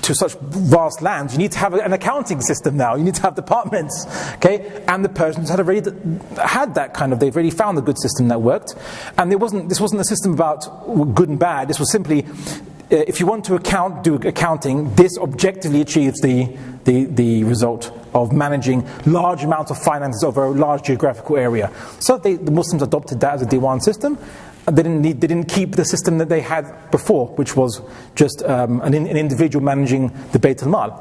to such vast lands, you need to have an accounting system now. You need to have departments, okay? And the Persians had already had that kind of, they've already found a good system that worked. And this wasn't a system about good and bad. This was simply, if you want to do accounting, this objectively achieves the result of managing large amounts of finances over a large geographical area. So the Muslims adopted that as a diwan system. They didn't keep the system that they had before, which was just an individual managing the Bayt al-Mal,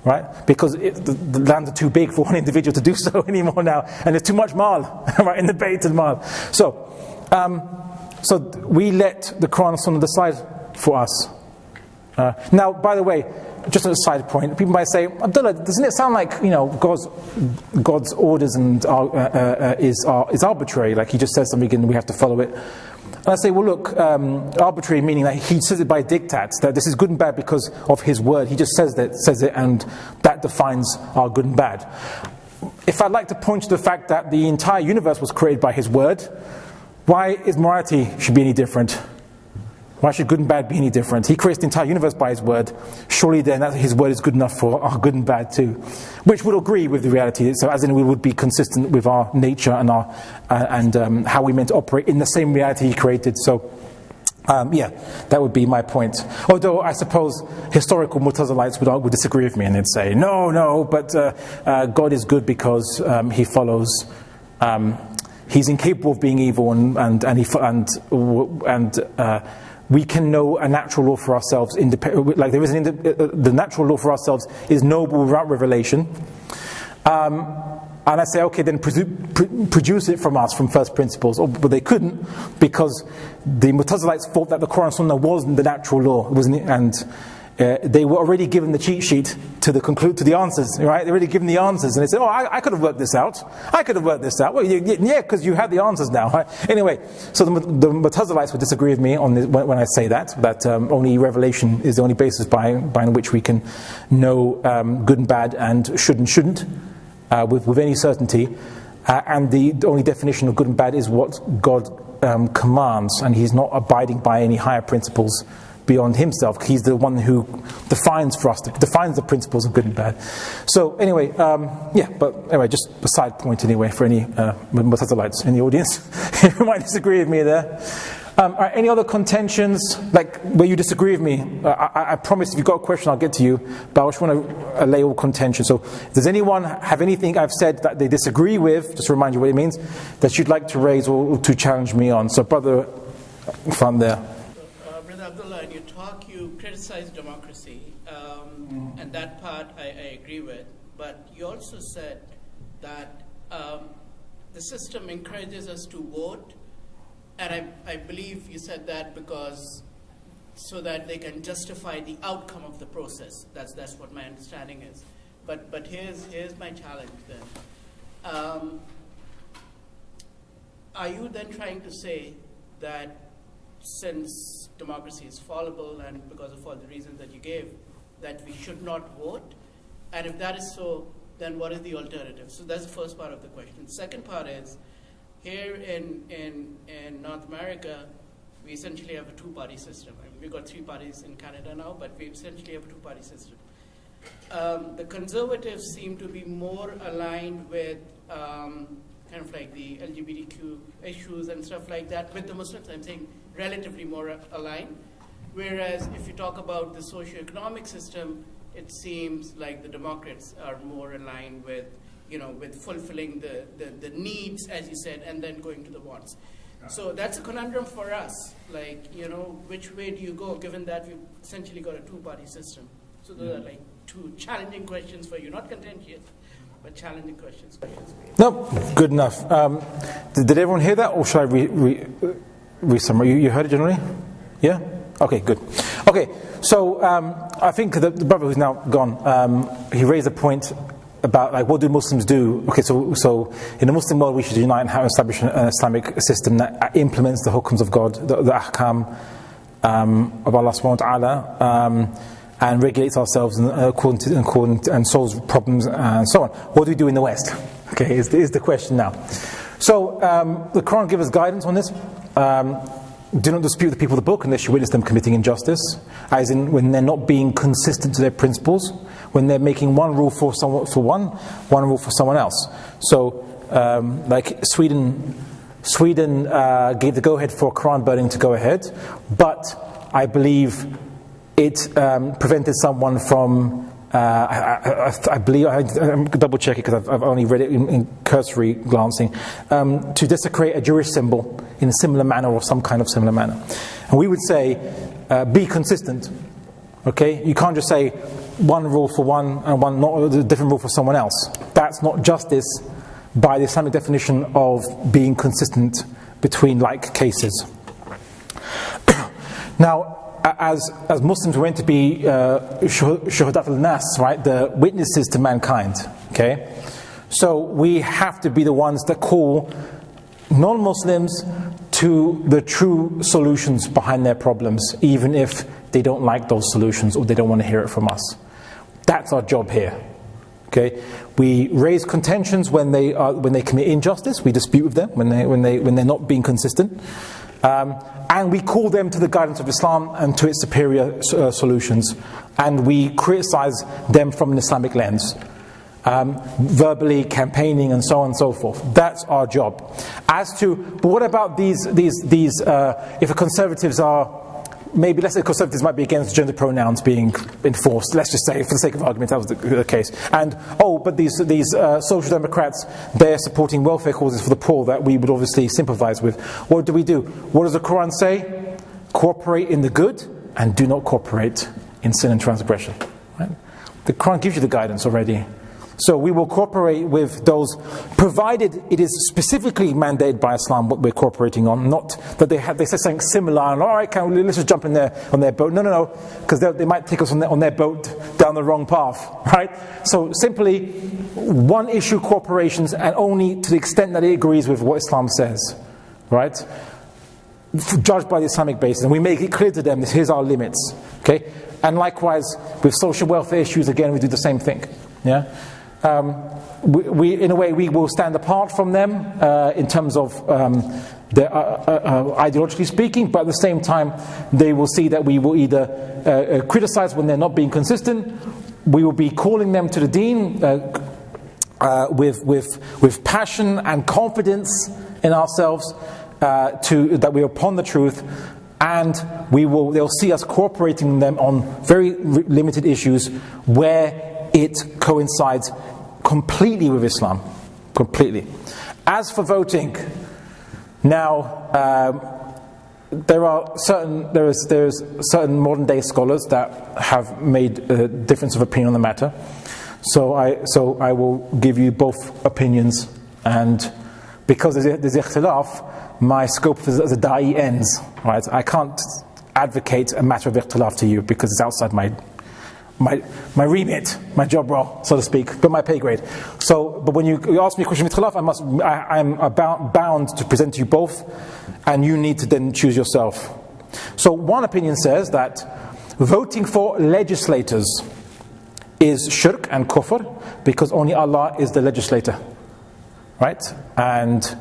right? Because the lands are too big for one individual to do so anymore now, and there's too much mal right in the Bayt al-Mal. So we let the Quran and Sunnah decide for us. Now, by the way, just as a side point, people might say, Abdullah, doesn't it sound like God's orders and is arbitrary? Like He just says something and we have to follow it. And I say, well, look, arbitrary meaning that He says it by diktat, that this is good and bad because of His word. He just says it, and that defines our good and bad. If I'd like to point to the fact that the entire universe was created by His word, why is morality should be any different? Why should good and bad be any different? He creates the entire universe by His word. Surely then His word is good enough for our good and bad too. Which would agree with the reality. So as in we would be consistent with our nature and our how we meant to operate in the same reality He created. So that would be my point. Although I suppose historical Mu'tazilites would disagree with me and they'd say, no, but God is good because He follows... He's incapable of being evil and we can know a natural law for ourselves. Like there is the natural law for ourselves is noble without revelation. And I say, okay, then produce it from us, from first principles. But they couldn't, because the Mu'tazilites thought that the Quran and Sunnah wasn't the natural law, wasn't it? And they were already given the cheat sheet to the answers, right? They're already given the answers, and they said, "Oh, I could have worked this out. I could have worked this out." Well, yeah, because you have the answers now. Right? Anyway, so the Mu'tazilites would disagree with me on this, when I say that only revelation is the only basis by which we can know good and bad and should and shouldn't with any certainty, and the only definition of good and bad is what God commands, and He's not abiding by any higher principles beyond Himself. He's the one who defines for us, defines the principles of good and bad. So anyway, but anyway, just a side point anyway for any Mu'tazilites in the audience who might disagree with me there. Any other contentions, like where you disagree with me? I promise if you've got a question I'll get to you, but I just want to allay all contention. So does anyone have anything I've said that they disagree with, just to remind you what it means, that you'd like to raise or to challenge me on? So brother in front there. Brother Abdullah, in your talk you criticized democracy, and that part I agree with, but you also said that the system encourages us to vote, and I believe you said that because so that they can justify the outcome of the process. That's what my understanding is. But here's my challenge then. Are you then trying to say that since democracy is fallible and because of all the reasons that you gave, that we should not vote? And if that is so, then what is the alternative? So that's the first part of the question. The second part is, here in North America, we essentially have a two-party system. I mean, we've got 3 parties in Canada now, but we essentially have a two-party system. The conservatives seem to be more aligned with kind of like the LGBTQ issues and stuff like that. With the Muslims, I'm saying relatively more aligned. Whereas if you talk about the socioeconomic system, it seems like the Democrats are more aligned with, with fulfilling the needs, as you said, and then going to the wants. So that's a conundrum for us. Like, which way do you go, given that we've essentially got a two-party system? So those are like 2 challenging questions for you, not contentious, but challenging questions. No, good enough. Did everyone hear that, or should I re-summarize? You heard it generally? Yeah? Okay, good. Okay, so I think the brother who's now gone, he raised a point about like what do Muslims do? Okay, so in the Muslim world we should unite and have establish an Islamic system that implements the hukms of God, the ahkam of Allah subhanahu wa ta'ala, and regulates ourselves according and solves problems and so on. What do we do in the West? Okay, is the question now. So the Quran gives us guidance on this. Do not dispute the people of the book unless you witness them committing injustice, as in when they're not being consistent to their principles, when they're making one rule for one rule for someone else. So like Sweden gave the go-ahead for Quran burning to go ahead, but I believe it prevented someone from, I believe, I'm double check it because I've only read it in cursory glancing, to desecrate a Jewish symbol in a similar manner or some kind of similar manner. And we would say, be consistent. Okay, you can't just say one rule for one and one not a different rule for someone else. That's not justice by the Islamic definition of being consistent between like cases. Now, as Muslims, we're meant to be shuhadat al-nas, right? The witnesses to mankind. Okay, so we have to be the ones that call non-Muslims to the true solutions behind their problems, even if they don't like those solutions or they don't want to hear it from us. That's our job here. Okay, we raise contentions when they commit injustice. We dispute with them when they're not being consistent. And we call them to the guidance of Islam and to its superior solutions. And we criticize them from an Islamic lens. Verbally, campaigning, and so on and so forth. That's our job. But what about these if the conservatives are, maybe let's say conservatives might be against gender pronouns being enforced. Let's just say, for the sake of argument, that was the case. And but these social democrats, they're supporting welfare causes for the poor that we would obviously sympathise with. What do we do? What does the Quran say? Cooperate in the good and do not cooperate in sin and transgression. Right? The Quran gives you the guidance already. So we will cooperate with those, provided it is specifically mandated by Islam what we're cooperating on, not that they say something similar and, all right, let's just jump in there on their boat. No, because they might take us on their boat down the wrong path, right? So simply one issue cooperations, and only to the extent that it agrees with what Islam says, right? Judged by the Islamic basis, and we make it clear to them, here's our limits, okay? And likewise with social welfare issues, again, we do the same thing, yeah? We in a way, we will stand apart from them in terms of ideologically speaking, but at the same time, they will see that we will either criticize when they're not being consistent. We will be calling them to the deen with passion and confidence in ourselves that we are upon the truth, and they'll see us cooperating with them on very limited issues where it coincides completely with Islam, completely. As for voting, now there's certain modern day scholars that have made a difference of opinion on the matter. So I will give you both opinions, and because there's ikhtilaf, my scope as a da'i ends. Right? I can't advocate a matter of ikhtilaf to you because it's outside my remit, my job role, so to speak, but my pay grade. But when you ask me a question of ikhtilaf, I'm bound to present to you both, and you need to then choose yourself. So one opinion says that voting for legislators is shirk and kufr because only Allah is the legislator, right? And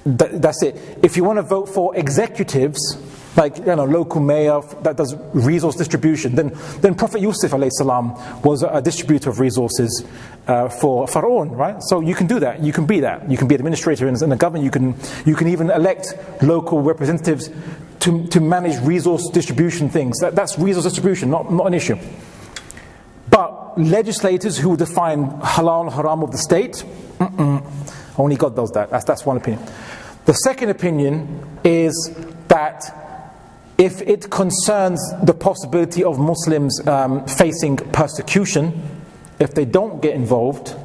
that's it. If you want to vote for executives, like local mayor that does resource distribution, then Prophet Yusuf alayhi salam was a distributor of resources for Pharaoh, right? So you can do that. You can be that. You can be an administrator in the government. You can even elect local representatives to manage resource distribution things. That's resource distribution, not an issue. But legislators who define halal and haram of the state, only God does that. That's one opinion. The second opinion is that if it concerns the possibility of Muslims facing persecution, if they don't get involved,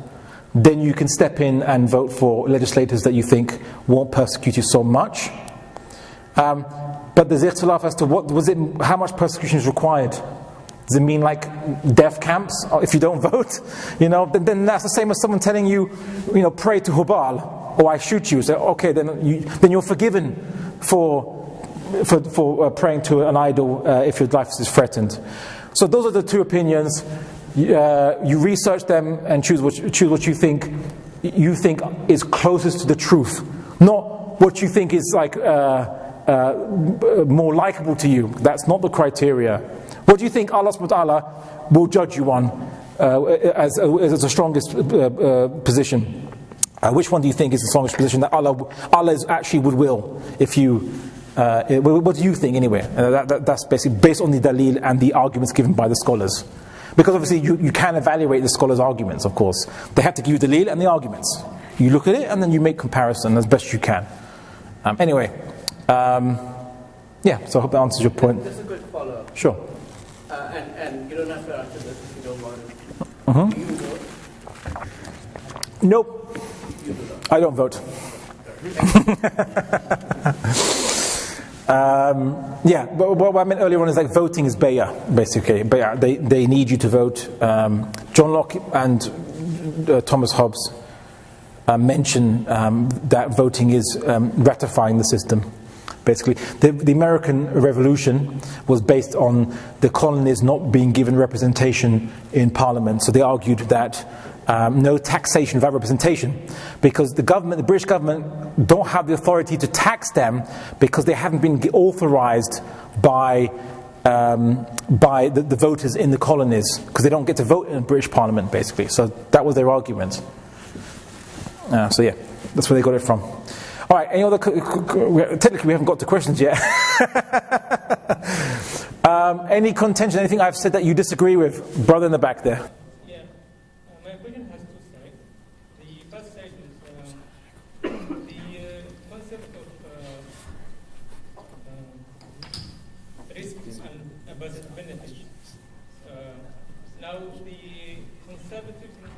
then you can step in and vote for legislators that you think won't persecute you so much. But there's ikhtilaf as to how much persecution is required. Does it mean like death camps if you don't vote? Then that's the same as someone telling you, pray to Hubal, or I shoot you. So okay, then you're forgiven for praying to an idol if your life is threatened. So those are the two opinions. You research them and choose what you think is closest to the truth, not what you think is like more likable to you. That's not the criteria. What do you think Allah subhanahu wa ta'ala will judge you on as the strongest position? Which one do you think is the strongest position that Allah actually would will if you? What do you think anyway? That's basically based on the dalil and the arguments given by the scholars. Because obviously you can evaluate the scholars' arguments, of course. They have to give you dalil and the arguments. You look at it and then you make comparison as best you can. Yeah, so I hope that answers your point. That's a good follow-up. Sure. And you don't have to answer this if you don't want to. Do you vote? Nope. You do not. I don't vote. But what I meant earlier on is like voting is bay'ah, basically. Bay'ah, they need you to vote. John Locke and Thomas Hobbes mention that voting is ratifying the system. Basically, the American Revolution was based on the colonies not being given representation in Parliament. So they argued that no taxation without representation, because the British government, don't have the authority to tax them because they haven't been authorized by the voters in the colonies, because they don't get to vote in the British Parliament, basically. So that was their argument. So yeah, that's where they got it from. All right, any other? Technically, we haven't got to questions yet. Any contention, anything I've said that you disagree with? Brother in the back there. Yeah, my question has two sides. The first side is the concept of risks and benefits. Now, the conservatives in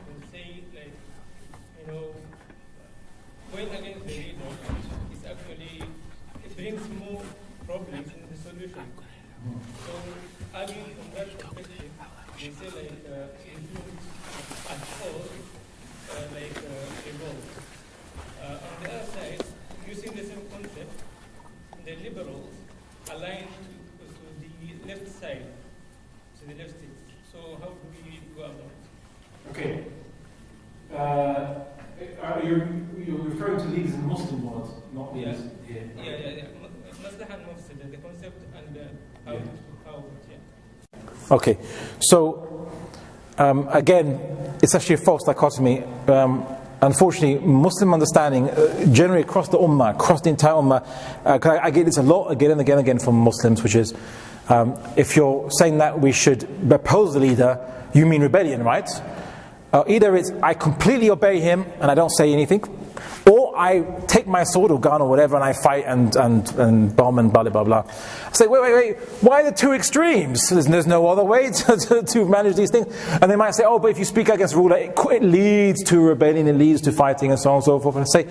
problems and the solution. So, arguing from that perspective, they say influence at all, evolve. On the other side, using the same concept, the liberals align to the left side, to the left side. So how do we go about it? Okay. You're referring to leaders in the Muslim world, not leaders here. Yeah. Maslaha and mafsada, the concept and how. Okay. So, again, it's actually a false dichotomy. Unfortunately, Muslim understanding, generally across the ummah, across the entire ummah, I get this a lot again and again from Muslims, which is, if you're saying that we should oppose the leader, you mean rebellion, right? Either it's I completely obey him and I don't say anything, or I take my sword or gun or whatever and I fight and bomb and blah blah blah. I say, wait, why are the two extremes? There's no other way to manage these things. And they might say, oh, but if you speak against the ruler, it leads to rebellion, it leads to fighting and so on and so forth. And I say,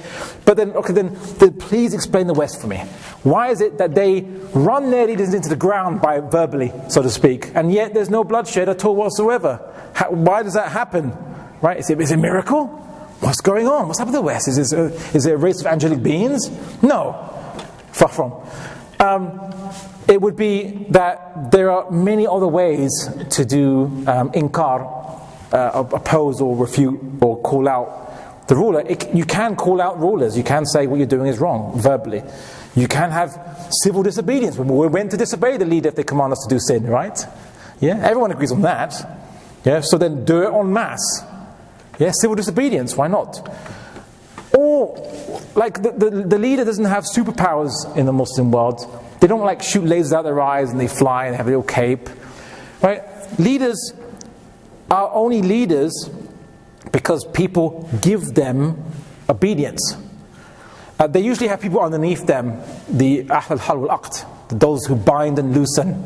but then please explain the West for me. Why is it that they run their leaders into the ground by verbally, so to speak, and yet there's no bloodshed at all whatsoever? Why does that happen? Right? Is it a miracle? What's going on? What's happened to the West? Is it a race of angelic beings? No. Far from. It would be that there are many other ways to do inkar, oppose or refute or call out the ruler. You can call out rulers. You can say what you're doing is wrong, verbally. You can have civil disobedience. We're meant to disobey the leader if they command us to do sin, right? Yeah, everyone agrees on that. Yeah, so then do it en masse. Yeah, civil disobedience, why not? Or, like, the leader doesn't have superpowers in the Muslim world. They don't, like, shoot lasers out their eyes and they fly and have a little cape. Right? Leaders are only leaders because people give them obedience. They usually have people underneath them, the Ahl al-Hal wal-Aqd, those who bind and loosen.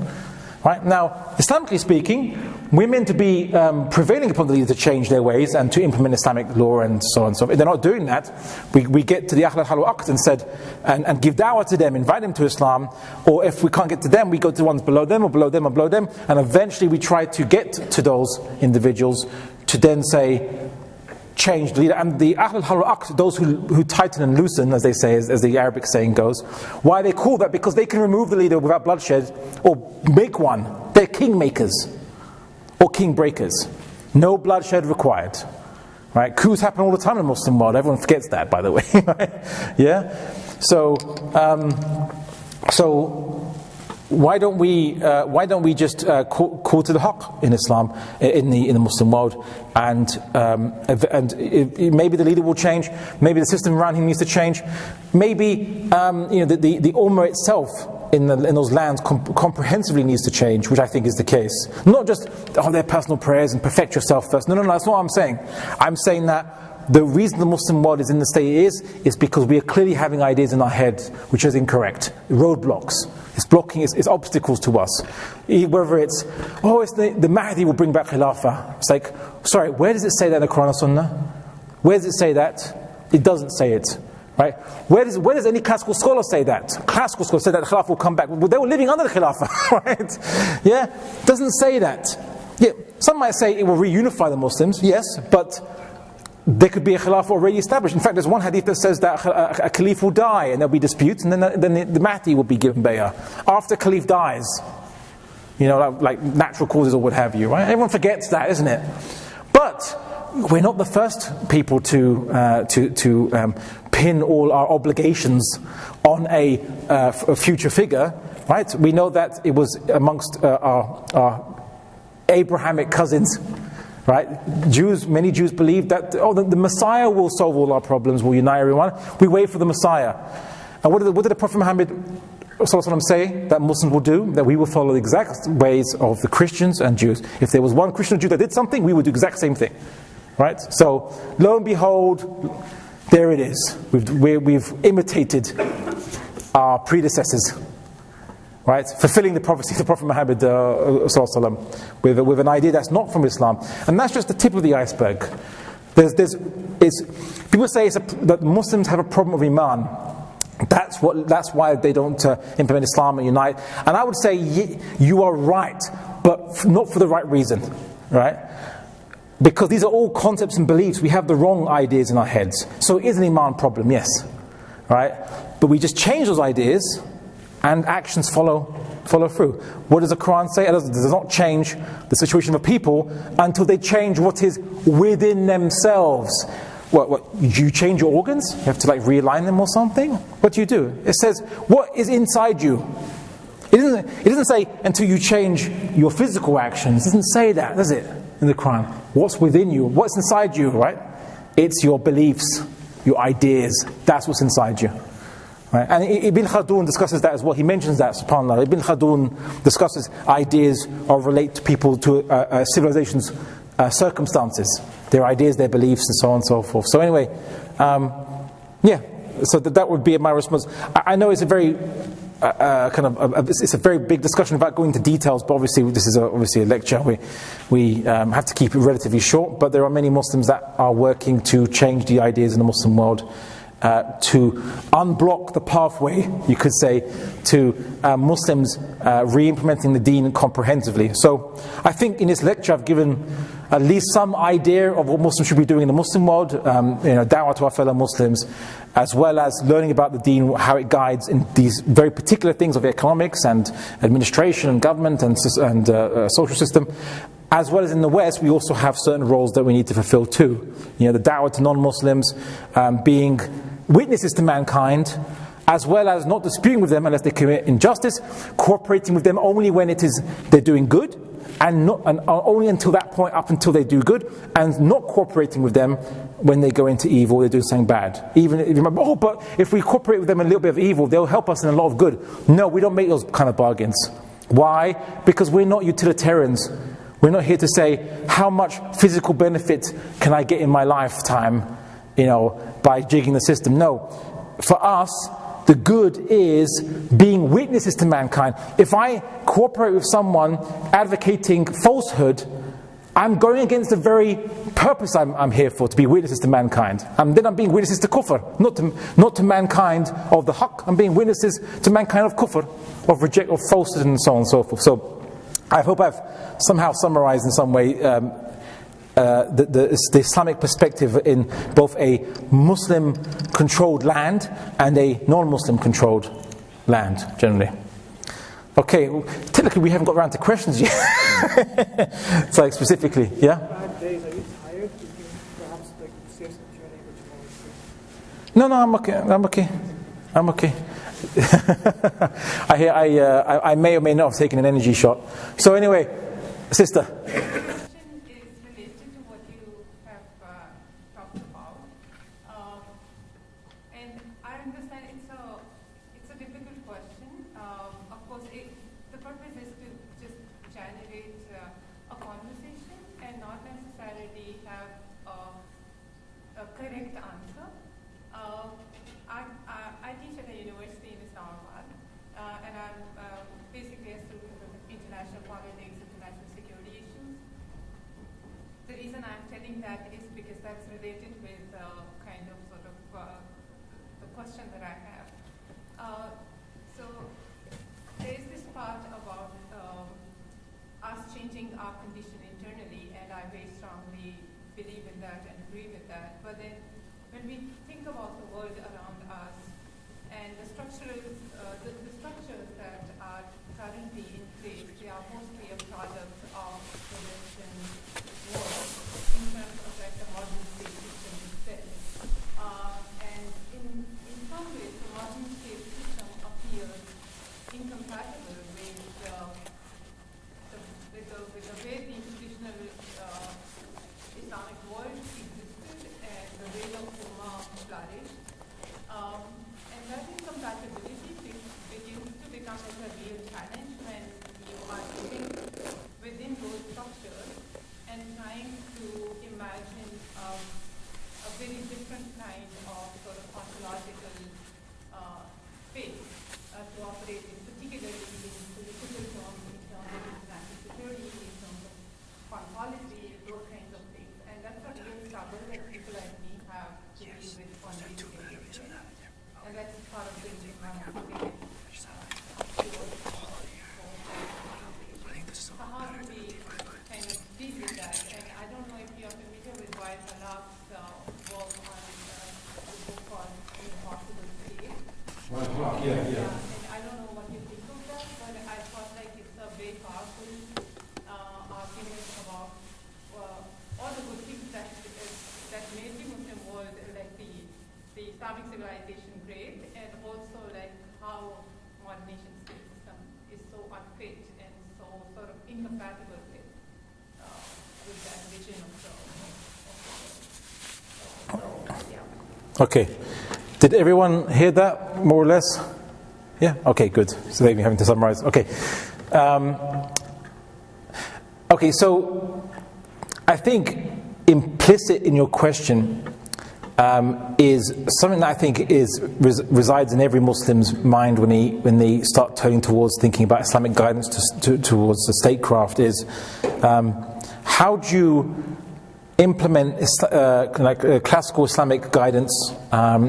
Right? Now, Islamically speaking, we're meant to be prevailing upon the leaders to change their ways and to implement Islamic law and so on and so forth. If they're not doing that, we get to the Ahl al-Hal wal-Aqd and said, and give da'wah to them, invite them to Islam, or if we can't get to them, we go to the ones below them or below them or below them, and eventually we try to get to those individuals to then say, change the leader. And the Ahl al-Hal wal-Aqd, those who tighten and loosen, as they say, as the Arabic saying goes, why they call that? Because they can remove the leader without bloodshed, or make one. They're king makers, or king breakers. No bloodshed required. Right? Coups happen all the time in the Muslim world. Everyone forgets that, by the way. Yeah? So why don't we just call to the haqq in Islam, in the Muslim world, and maybe the leader will change, maybe the system around him needs to change, maybe the ummah itself in those lands comprehensively needs to change, which I think is the case. Not just their personal prayers and perfect yourself first. No, that's not what I'm saying. I'm saying that the reason the Muslim world is in the state it is because we are clearly having ideas in our head which is incorrect. Roadblocks. It's blocking, it's obstacles to us. Whether it's the Mahdi will bring back Khilafah. It's like, sorry, where does it say that in the Quran and Sunnah? Where does it say that? It doesn't say it. Right? Where does any classical scholar say that? Classical scholars say that Khilafah will come back. Well, they were living under the Khilafah, right? Yeah? Doesn't say that. Yeah, some might say it will reunify the Muslims, yes, but there could be a Khilafah already established. In fact, there's one hadith that says that a Caliph will die and there'll be disputes, and then the Mahdi will be given bay'ah after Caliph dies. Like natural causes or what have you, right? Everyone forgets that, isn't it? But we're not the first people to pin all our obligations on a future figure, right? We know that it was amongst our Abrahamic cousins. Right? Many Jews believe that the Messiah will solve all our problems, will unite everyone. We wait for the Messiah. And what did the Prophet Muhammad say that Muslims will do? That we will follow the exact ways of the Christians and Jews. If there was one Christian or Jew that did something, we would do the exact same thing. Right? So, lo and behold, there it is. We've imitated our predecessors. Right, fulfilling the prophecy of the Prophet Muhammad with an idea that's not from Islam, and that's just the tip of the iceberg. People say that Muslims have a problem of iman. That's why they don't implement Islam and unite. And I would say you are right, but not for the right reason, right? Because these are all concepts and beliefs. We have the wrong ideas in our heads. So it is an Iman problem, yes, right? But we just change those ideas, and actions follow through. What does the Quran say? It does not change the situation of people until they change what is within themselves. What, you change your organs? You have to realign them or something? What do you do? It says, what is inside you? It doesn't say until you change your physical actions. It doesn't say that, does it? In the Quran. What's within you? What's inside you, right? It's your beliefs, your ideas. That's what's inside you. Right? And Ibn Khaldun discusses that as well. He mentions that, subhanAllah. Ibn Khaldun discusses ideas or relate to people, to civilizations' circumstances. Their ideas, their beliefs, and so on and so forth. So anyway, so that would be my response. I know it's a very it's a very big discussion about going into details, but obviously this is obviously a lecture. We have to keep it relatively short, but there are many Muslims that are working to change the ideas in the Muslim world, to unblock the pathway, you could say, to Muslims re-implementing the deen comprehensively. So I think in this lecture I've given at least some idea of what Muslims should be doing in the Muslim world, da'wah to our fellow Muslims, as well as learning about the deen, how it guides in these very particular things of economics and administration and government and social system. As well as in the West, we also have certain roles that we need to fulfill too. The da'wah to non-Muslims, being witnesses to mankind, as well as not disputing with them unless they commit injustice, cooperating with them only when they're doing good, and only until that point, up until they do good, and not cooperating with them when they go into evil, they do something bad. Even if you remember, but if we cooperate with them in a little bit of evil, they'll help us in a lot of good. No, we don't make those kind of bargains. Why? Because we're not utilitarians. We're not here to say, how much physical benefit can I get in my lifetime, by jigging the system. No. For us, the good is being witnesses to mankind. If I cooperate with someone advocating falsehood, I'm going against the very purpose I'm here for, to be witnesses to mankind. And then I'm being witnesses to kufr, not to mankind of the haqq. I'm being witnesses to mankind of kufr, of falsehood and so on and so forth. So I hope I've somehow summarized in some way the Islamic perspective in both a Muslim-controlled land and a non-Muslim controlled land, generally. Okay, well, technically we haven't got around to questions yet. It's specifically, yeah? Bad days, are you tired? You can perhaps save some Q&A, No, I'm okay. I may or may not have taken an energy shot. So anyway, sister. That is because that's related with the question that I have. So there is this part about us changing our condition internally, and I very strongly believe in that and agree with that. But then when we think about the world around us and the structures that are currently in place, they are mostly a product of the Western world in terms of the modern state system itself. And in some ways, the modern state system appears incompatible with the way the traditional Islamic world existed and the way of Ummah flourished. And that incompatibility begins to become a real challenge when you are living within those structures and trying to imagine a very different kind of ontological space to operate in, particularly in political terms, in terms of international security, in terms of foreign policy, those kinds of things. And that's a real struggle that people like me have to deal with on a daily basis. And that's part of the fit and so sort of incompatible with that vision of the yeah. Okay. Did everyone hear that, more or less? Yeah? Okay, good. So they've been having to summarize. Okay. Okay, so I think implicit in your question is something that I think resides in every Muslim's mind when they start turning towards thinking about Islamic guidance towards the statecraft is how do you implement classical Islamic guidance,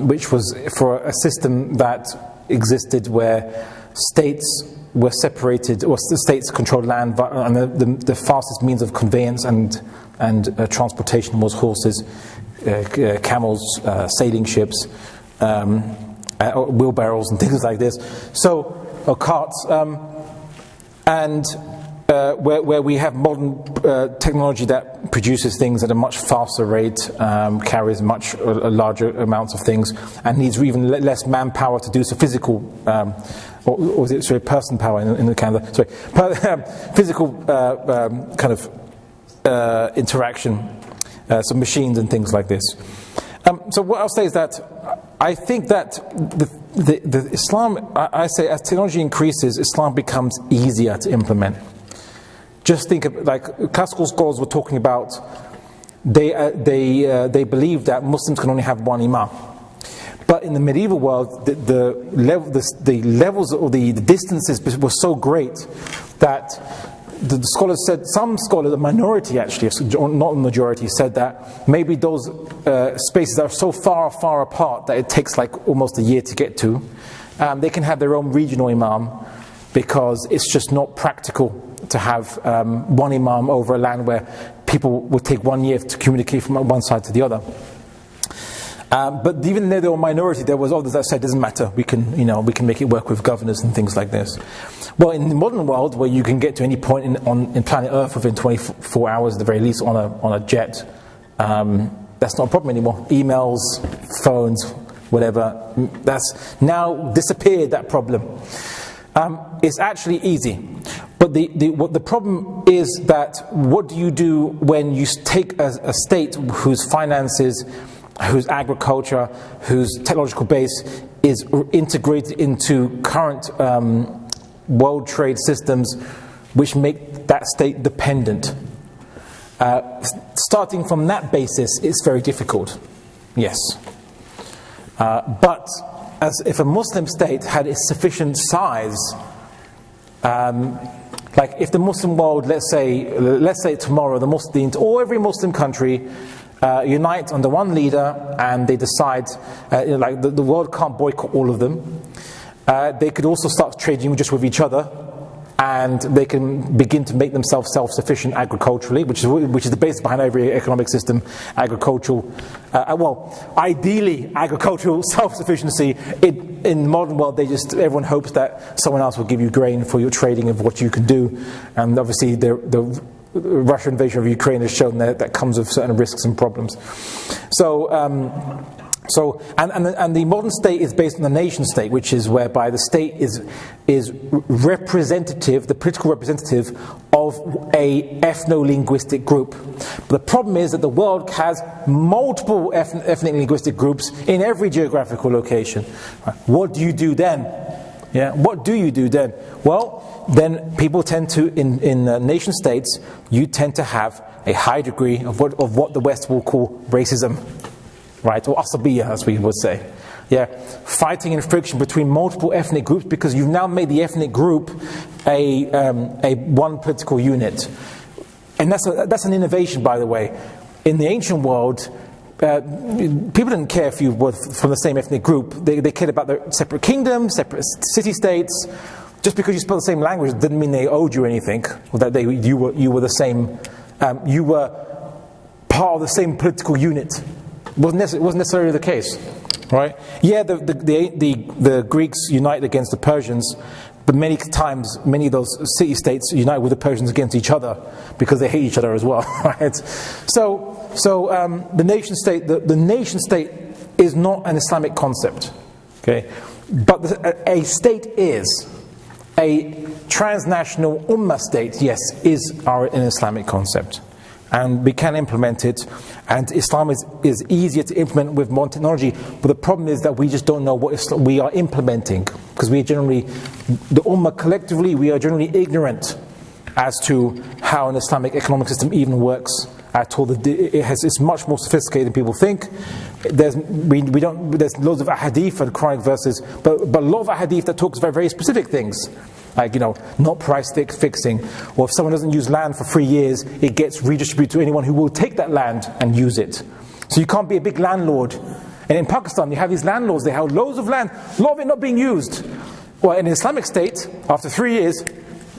which was for a system that existed where states were separated, or the states controlled land, and the fastest means of conveyance and transportation was horses, camels, sailing ships, wheelbarrows and things like this. Or carts, and where we have modern technology that produces things at a much faster rate, carries much larger amounts of things, and needs even less manpower to do so. Physical, or is it person power in the Canada? Physical kind of interaction, so machines and things like this. So what I'll say is that I think that the Islam, I say, as technology increases, Islam becomes easier to implement. Just think of, like classical scholars were talking about, they believe that Muslims can only have one imam. But in the medieval world, the levels or the distances were so great that the scholars said, some scholars, the minority actually, not the majority, said that maybe those spaces are so far apart that it takes like almost a year to get to. They can have their own regional imam because it's just not practical to have one imam over a land where people would take 1 year to communicate from one side to the other. But even though they were a minority, there was others that said, doesn't matter, we can make it work with governors and things like this. Well, in the modern world, where you can get to any point in planet Earth within 24 hours at the very least on a jet, that's not a problem anymore. Emails, phones, whatever, that's now disappeared, that problem. It's actually easy. But the problem is that what do you do when you take a state whose finances, whose agriculture, whose technological base is integrated into current world trade systems which make that state dependent? Starting from that basis, it's very difficult. Yes. But as if a Muslim state had a sufficient size, like if the Muslim world, let's say tomorrow, the Muslims or every Muslim country unite under one leader and they decide, like the world can't boycott all of them. They could also start trading just with each other, and they can begin to make themselves self-sufficient agriculturally, which is the basis behind every economic system. Agricultural, ideally agricultural self-sufficiency. In the modern world, everyone hopes that someone else will give you grain for your trading of what you can do, and obviously the Russian invasion of Ukraine has shown that comes with certain risks and problems. And the modern state is based on the nation state, which is whereby the state is representative, the political representative of a ethno-linguistic group. But the problem is that the world has multiple ethnic linguistic groups in every geographical location. What do you do then? Yeah, what do you do then? Well, then people tend to, in nation states, you tend to have a high degree of what the West will call racism. Right, or asabiyya, as we would say. Yeah, fighting and friction between multiple ethnic groups because you've now made the ethnic group a one political unit, and that's an innovation, by the way. In the ancient world, people didn't care if you were from the same ethnic group. They cared about their separate kingdoms, separate city-states. Just because you spoke the same language didn't mean they owed you anything, or that you were the same. You were part of the same political unit. Wasn't necessarily the case, right? Yeah, the Greeks unite against the Persians, but many times, many of those city-states unite with the Persians against each other because they hate each other as well, right? So the nation state is not an Islamic concept, okay? But a state is. A transnational ummah state, yes, is an Islamic concept. And we can implement it, and Islam is easier to implement with modern technology, but the problem is that we just don't know what we are implementing, because we are generally, the ummah collectively, we are generally ignorant as to how an Islamic economic system even works at all. It's much more sophisticated than people think. There's loads of ahadith and Quranic verses, but a lot of ahadith that talks about very specific things, like, not price fixing, or if someone doesn't use land for 3 years, it gets redistributed to anyone who will take that land and use it. So you can't be a big landlord. And in Pakistan, you have these landlords, they have loads of land, a lot of it not being used. Well, in an Islamic state, after 3 years,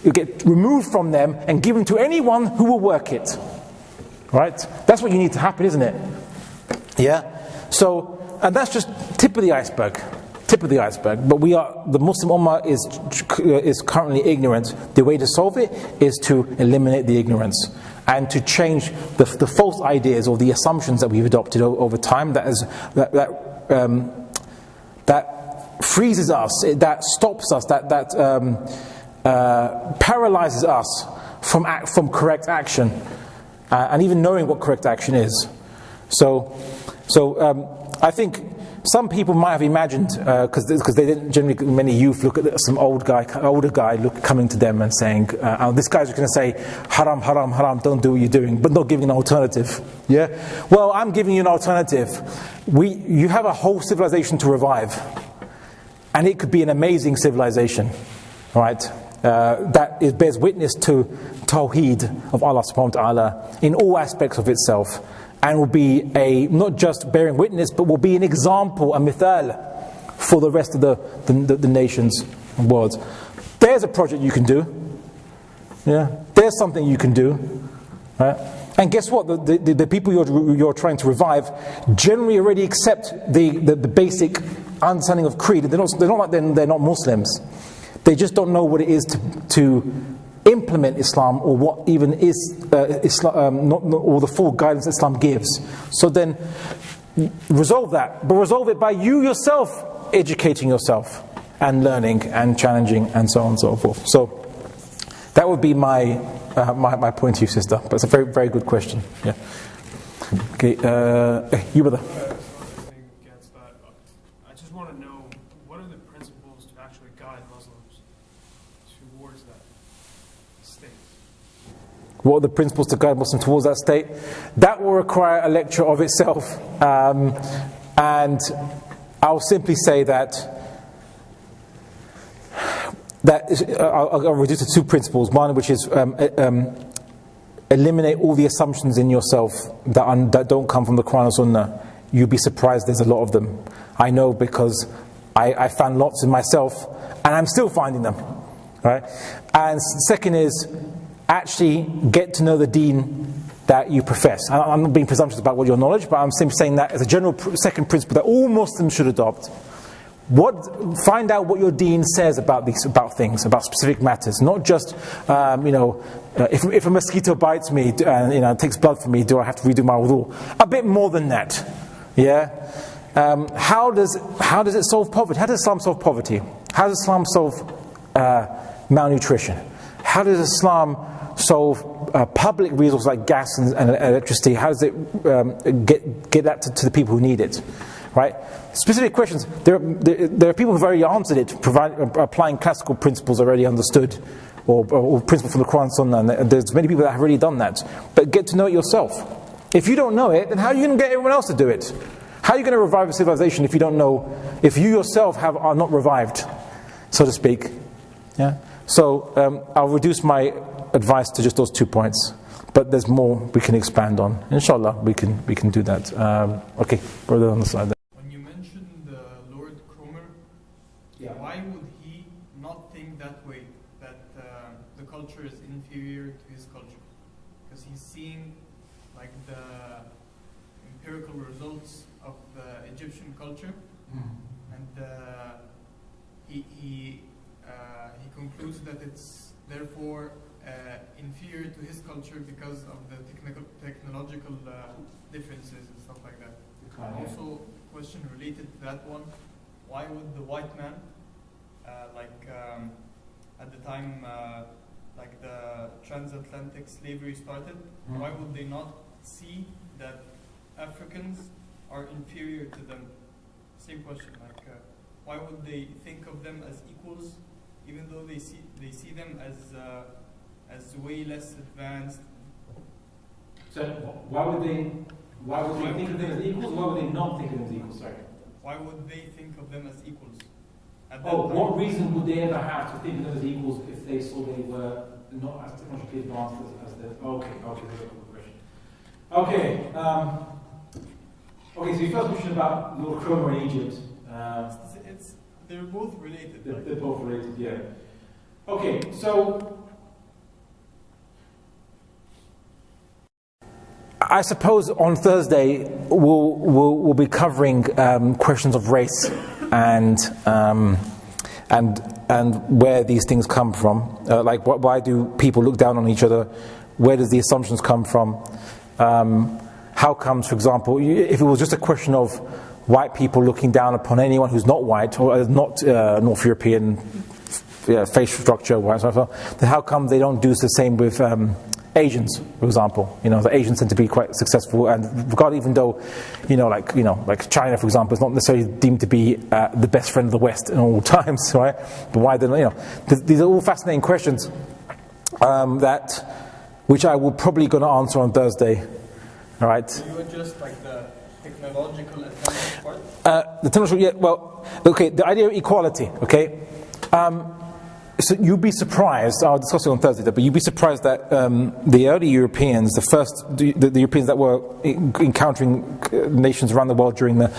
you get removed from them and given to anyone who will work it. Right? That's what you need to happen, isn't it? Yeah? So, and that's just tip of the iceberg. Tip of the iceberg. But the Muslim Ummah is currently ignorant. The way to solve it is to eliminate the ignorance and to change the false ideas or the assumptions that we've adopted over time that freezes us, that stops us, that paralyzes us from correct action, and even knowing what correct action is. So I think some people might have imagined, because they didn't generally, many youth look at some older guy coming to them and saying, this guy's going to say, haram, haram, haram, don't do what you're doing, but not giving an alternative. Yeah? Well, I'm giving you an alternative. You have a whole civilization to revive, and it could be an amazing civilization, right? That bears witness to Tawheed of Allah subhanahu wa ta'ala in all aspects of itself, and will be not just bearing witness, but will be an example, a mithal for the rest of the nations and worlds. There's a project you can do. Yeah, there's something you can do. Right? And guess what? The people you're trying to revive generally already accept the basic understanding of creed. They're not Muslims. They just don't know what it is to implement Islam, or what even is Islam, or the full guidance Islam gives. So then resolve that, but resolve it by you yourself educating yourself and learning and challenging and so on and so forth. So that would be my point to you, sister. But it's a very, very good question. Yeah. Okay, you brother. Against that, I just want to know, what are the principles to actually guide Muslims towards that state? What are the principles to guide Muslims towards that state? That will require a lecture of itself. And I'll simply say that I'll reduce it to 2 principles. One, which is eliminate all the assumptions in yourself that don't come from the Quran and Sunnah. You'll be surprised there's a lot of them. I know, because I found lots in myself, and I'm still finding them. Right? And second is, actually get to know the deen that you profess. I'm not being presumptuous about what your knowledge, but I'm simply saying that as a general second principle that all Muslims should adopt. Find out what your deen says about things, about specific matters. Not just, if a mosquito bites me and takes blood from me, do I have to redo my wudu? A bit more than that. Yeah. How does it solve poverty? How does Islam solve poverty? How does Islam solve malnutrition? How does Islam solve public resources like gas and electricity? How does it get that to the people who need it? Right? Specific questions. There are people who've already answered it, applying classical principles already understood, or principles from the Quran and Sunnah. And there's many people that have already done that. But get to know it yourself. If you don't know it, then how are you going to get everyone else to do it? How are you going to revive a civilization if you don't know, if you yourself are not revived, so to speak? Yeah. So I'll reduce my advice to just those 2 points. But there's more we can expand on. Inshallah, we can do that. Okay, brother on the side there. When you mentioned Lord Cromer, why would he not think that way, that the culture is inferior to his culture? Because he's seeing like the empirical results of the Egyptian culture, and he concludes that it's therefore inferior to his culture because of the technological differences and stuff like that. Also, question related to that one: why would the white man, at the time like the transatlantic slavery started, why would they not see that Africans are inferior to them? Same question, like why would they think of them as equals, even though they see them as way less advanced? So why would they think of them as equals? Why would they not think of them as equals? Sorry. Why would they think of them as equals? What reason would they ever have to think of them as equals if they saw they were not as technologically advanced as the? Okay, that's a good question. Okay, so your first question about Lord Cromer in Egypt. They're both related. They're both related, yeah. Okay, so I suppose on Thursday we'll be covering questions of race and where these things come from. Like why do people look down on each other? Where does the assumptions come from? How comes, for example, if it was just a question of white people looking down upon anyone who's not white or not North European facial structure, then how come they don't do the same with Asians, for example? The Asians tend to be quite successful, and regardless, even though, like China, for example, is not necessarily deemed to be the best friend of the West in all times, right? But why then, these are all fascinating questions which I will probably going to answer on Thursday. All right. So you adjust like the technological advancement part? The technological, yeah. Well, okay. The idea of equality. Okay. So you'd be surprised. I'll discuss it on Thursday. But you'd be surprised that the early Europeans, the Europeans that were encountering nations around the world during the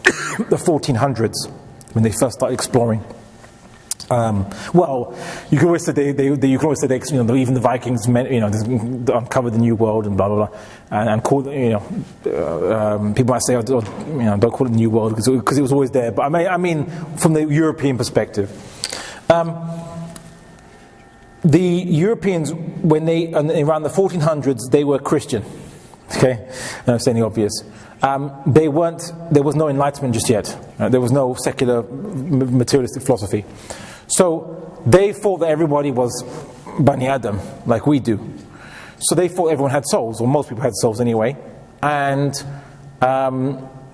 1400s, when they first started exploring. Well, you can always say even the Vikings uncovered the New World and blah blah blah, and called people might say don't call it the New World because it was always there. But I mean from the European perspective, the Europeans when around the 1400s they were Christian. Okay, I'm saying the obvious. There was no enlightenment just yet. There was no secular materialistic philosophy. So they thought that everybody was Bani Adam, like we do. So they thought everyone had souls, or most people had souls anyway. And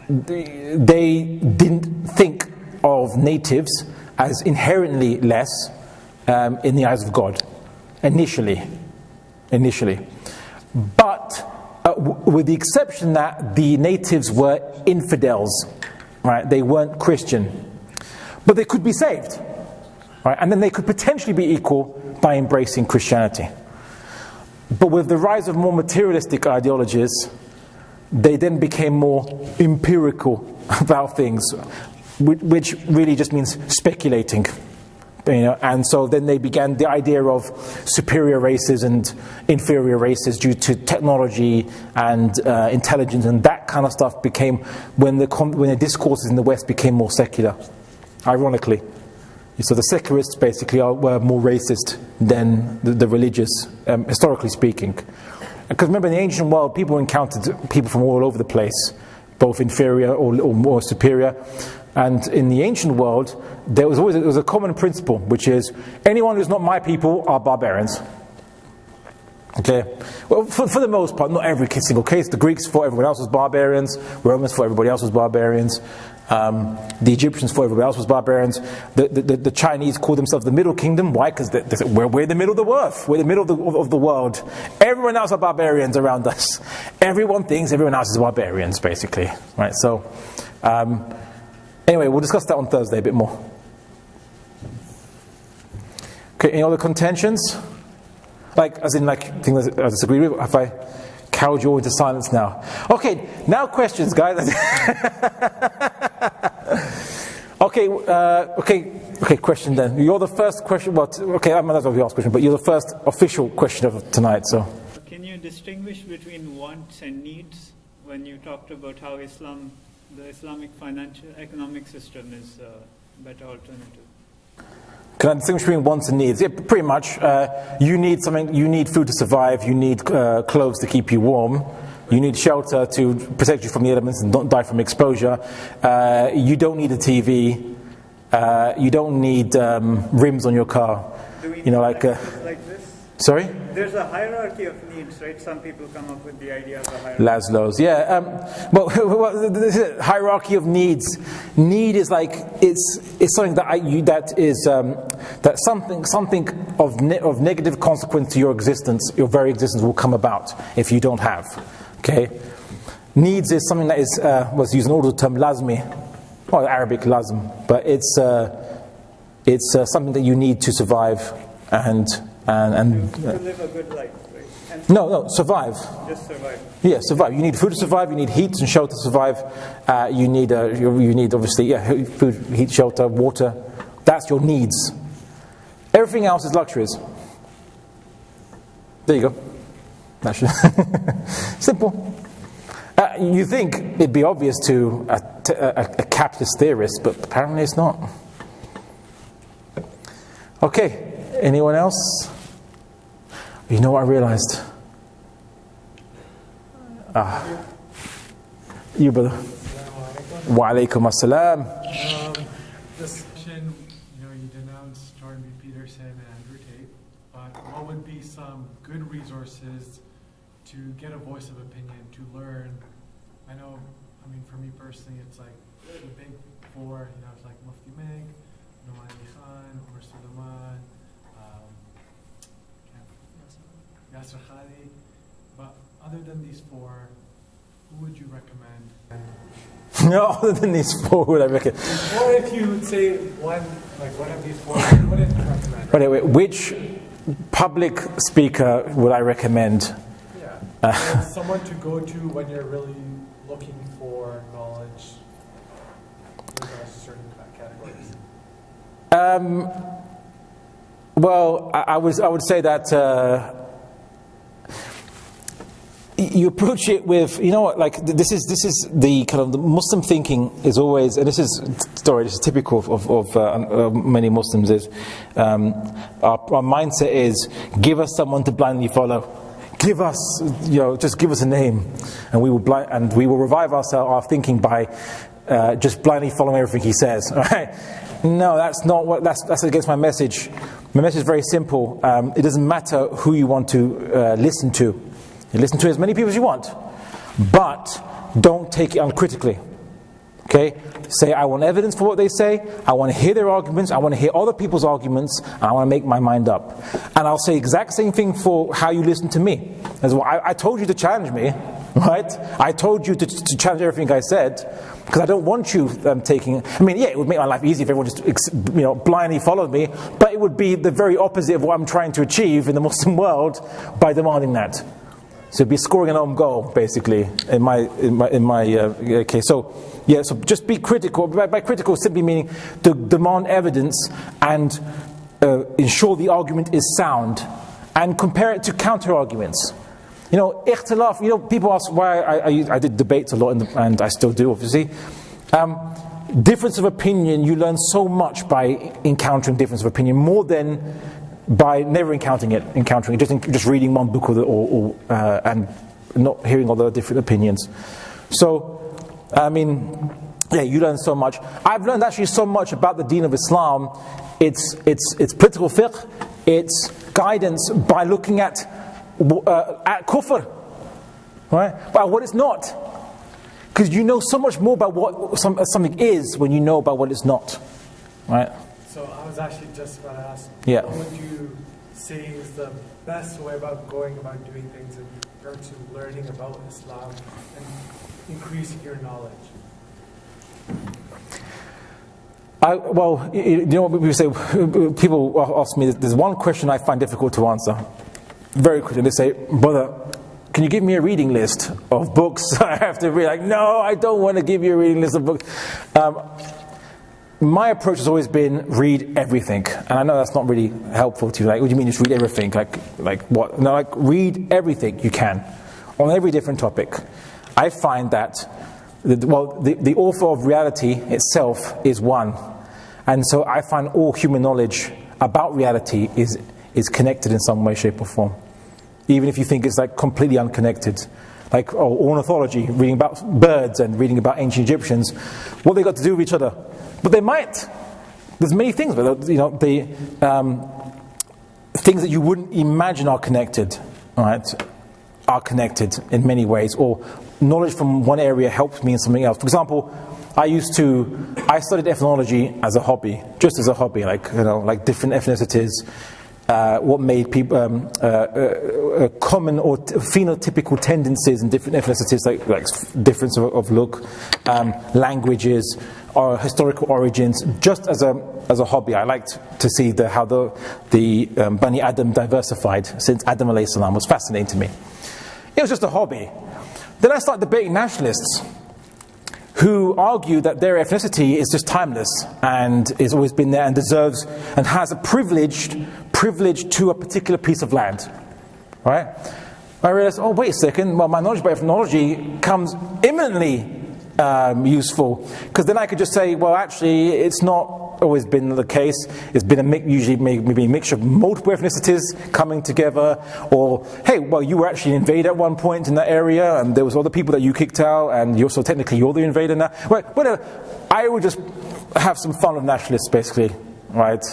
they didn't think of natives as inherently less in the eyes of God, initially. But with the exception that the natives were infidels, right? They weren't Christian, but they could be saved, right? And then they could potentially be equal by embracing Christianity. But with the rise of more materialistic ideologies, they then became more empirical about things, which really just means speculating. And so then they began the idea of superior races and inferior races due to technology and intelligence, and that kind of stuff became when the discourses in the West became more secular. Ironically, so the secularists basically were more racist than the religious, historically speaking. Because remember, in the ancient world, people encountered people from all over the place, both inferior or more superior. And in the ancient world, there was a common principle, which is anyone who's not my people are barbarians. Okay, well, for the most part, not every single case. The Greeks thought everyone else was barbarians. Romans thought everybody else was barbarians. The Egyptians thought everybody else was barbarians. The Chinese called themselves the Middle Kingdom. Why? Because they said, we're in the middle of the earth. We're in the middle of the world. Everyone else are barbarians around us. Everyone thinks everyone else is barbarians, basically. Right. So, anyway, we'll discuss that on Thursday a bit more. Okay. Any other contentions? Things I disagree with. Have I cowed you all into silence now? Okay, now questions, guys. Okay, question then. You're the first question. Okay, I'm not going to ask question, but you're the first official question of tonight. So, can you distinguish between wants and needs when you talked about how the Islamic financial economic system is a better alternative? Can I distinguish between wants and needs? Yeah, pretty much. You need something. You need food to survive. You need clothes to keep you warm. You need shelter to protect you from the elements and not die from exposure. You don't need a TV. You don't need rims on your car. Do we you know, like this? sorry. There's a hierarchy of needs, right? Some people come up with the idea of a hierarchy. Laszlo's, yeah. Well, this is a hierarchy of needs. Need is like it's something that something of negative consequence to your existence, your very existence, will come about if you don't have. Okay, needs is something that is was used in order the term lazmi, or Arabic lazm, but it's something that you need to survive and to live a good life, right? And no, survive. Just survive. Yeah, survive. You need food to survive. You need heat and shelter to survive. You need obviously food, heat, shelter, water. That's your needs. Everything else is luxuries. There you go. That should simple. You think it'd be obvious to a capitalist theorist, but apparently it's not. Okay. Anyone else? You know what I realized? You brother. Wa alaikum assalam. This question, you denounced Jordan B. Peterson and Andrew Tate, but what would be some good resources to get a voice of opinion, to learn? For me personally, it's like the big four, it's like Mufti Meg, Nouman Ali Khan, Umar Suleiman, Yasser Khali. But other than these four, who would you recommend? No, other than these four, who would I recommend? Or if you would say one of these four, what would you recommend? Wait, which public speaker would I recommend? Yeah, someone to go to when you're really looking for knowledge in certain categories. Well, I would say that you approach it with, this is the kind of the Muslim thinking is always, and this is typical of many Muslims, is our mindset is give us someone to blindly follow. Give us, just give us a name, and we will revive our thinking by just blindly following everything he says. All right? No, that's not what. That's against my message. My message is very simple. It doesn't matter who you want to listen to. You listen to as many people as you want, but don't take it uncritically. Okay? Say, I want evidence for what they say. I want to hear their arguments. I want to hear other people's arguments. And I want to make my mind up. And I'll say exact same thing for how you listen to me. As well, I told you to challenge me, right? I told you to challenge everything I said, because I don't want you taking. It would make my life easy if everyone just blindly followed me, but it would be the very opposite of what I'm trying to achieve in the Muslim world by demanding that. So it'd be scoring an own goal, basically, in my case. So just be critical. By critical, simply meaning to demand evidence and ensure the argument is sound, and compare it to counter arguments. Ikhtilaf. People ask why I did debates a lot, and I still do, obviously. Difference of opinion. You learn so much by encountering difference of opinion, more than by never encountering it, just reading one book and not hearing all the different opinions. So, you learn so much. I've learned actually so much about the Deen of Islam. It's political fiqh, it's guidance by looking at kufr, right? But what it's not, because you know so much more about what something is when you know about what it's not, right? So I was actually just about to ask, yeah. What would you say is the best way about going about doing things in regards to learning about Islam and increasing your knowledge? What we say, people ask me, there's one question I find difficult to answer. Very quickly, they say, brother, can you give me a reading list of books I have to read? No, I don't want to give you a reading list of books. My approach has always been read everything, and I know that's not really helpful to you. What do you mean just read everything? Like what? No, read everything you can on every different topic. I find that the author of reality itself is one, and so I find all human knowledge about reality is connected in some way, shape, or form, even if you think it's completely unconnected. Ornithology, reading about birds and reading about ancient Egyptians, what they got to do with each other? But they might. There's many things, but things that you wouldn't imagine are connected, right, are connected in many ways, or knowledge from one area helps me in something else. For example, I studied ethnology as a hobby, just as a hobby, like different ethnicities, what made people common or phenotypical tendencies in different ethnicities, like difference of look, languages, or historical origins. Just as a hobby, I liked to see how the Bani Adam diversified since Adam alayhi salam was fascinating to me. It was just a hobby. Then I started debating nationalists who argue that their ethnicity is just timeless and has always been there and deserves and has a privilege to a particular piece of land, right? I realized, oh wait a second, well, my knowledge about ethnology comes imminently useful, because then I could just say, well, actually, it's not always been the case. It's been usually maybe a mixture of multiple ethnicities coming together, or hey, well, you were actually an invader at one point in that area, and there was other people that you kicked out, and so technically you're the invader now. Well, whatever. I would just have some fun with nationalists, basically, right?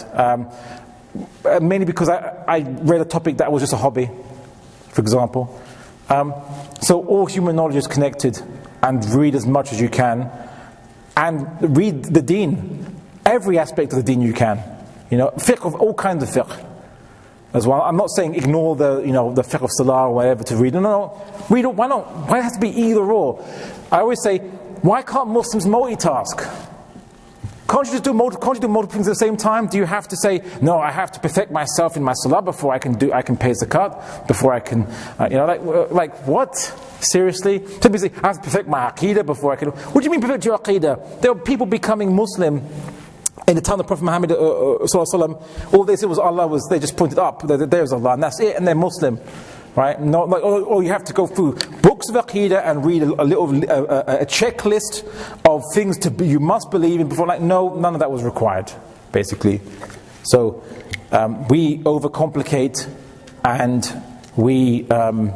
Mainly because I read a topic that was just a hobby, for example. So all human knowledge is connected, and read as much as you can, and read the deen, every aspect of the deen you can. Fiqh of all kinds of fiqh as well. I'm not saying ignore the fiqh of salah or whatever to read. No. Read it. Why not? Why has to be either or? I always say, why can't Muslims multitask? Can't you do multiple things at the same time? Do you have to say, no, I have to perfect myself in my salah before I can pay zakat, before I can, like what? Seriously? Some people say, I have to perfect my aqidah before I can. What do you mean perfect your aqidah? There were people becoming Muslim in the time of Prophet Muhammad all they said was Allah they just pointed up, there's Allah, and that's it, and they're Muslim. Right? Not like, you have to go through books of Aqidah and read a checklist of things you must believe in before. Like, no, none of that was required, basically. So we overcomplicate, and we kind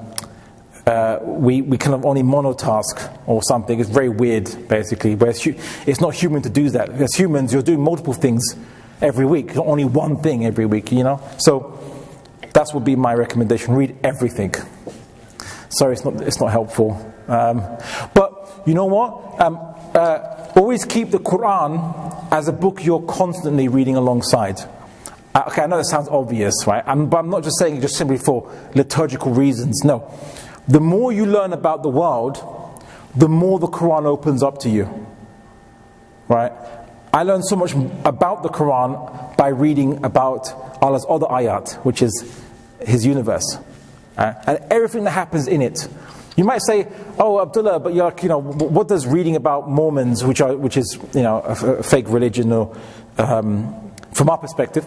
of only monotask or something. It's very weird, basically. But it's not human to do that. As humans, you're doing multiple things every week, not only one thing every week. So that would be my recommendation. Read everything. Sorry, it's not helpful. But you know what? Always keep the Quran as a book you're constantly reading alongside. Okay, I know that sounds obvious, right? But I'm not just saying it just simply for liturgical reasons. No. The more you learn about the world, the more the Quran opens up to you. Right? I learned so much about the Quran by reading about Allah's other ayat, which is His universe, and everything that happens in it. You might say, "Oh, Abdullah, but what does reading about Mormons, which is a fake religion, or from our perspective,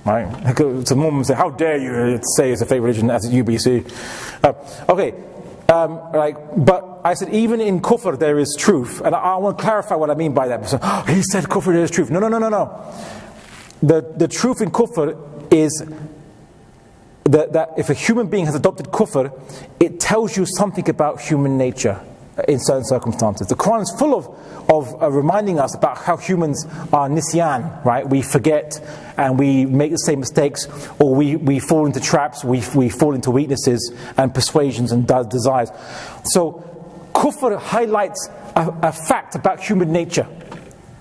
right?" So Mormons say, "How dare you say it's a fake religion as a UBC?" Okay, but I said even in kufr there is truth, and I want to clarify what I mean by that. So, he said kufr there is truth. No. The truth in kufr is that if a human being has adopted kufr, it tells you something about human nature in certain circumstances. The Quran is full of reminding us about how humans are nisyan, right? We forget and we make the same mistakes, or we fall into traps, we fall into weaknesses and persuasions and desires. So kufr highlights a fact about human nature,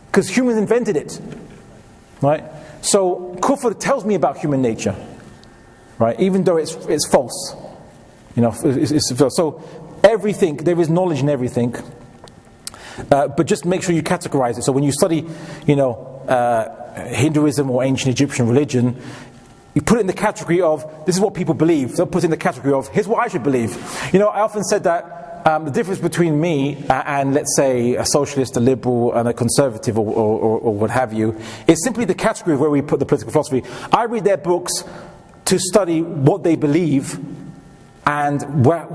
because humans invented it, right? So kufr tells me about human nature, right? Even though it's false, it's false. So everything, there is knowledge in everything, but just make sure you categorize it. So when you study, Hinduism or ancient Egyptian religion, you put it in the category of this is what people believe. Don't put it in the category of here's what I should believe. I often said that the difference between me and, let's say, a socialist, a liberal, and a conservative, or what have you, is simply the category where we put the political philosophy. I read their books to study what they believe and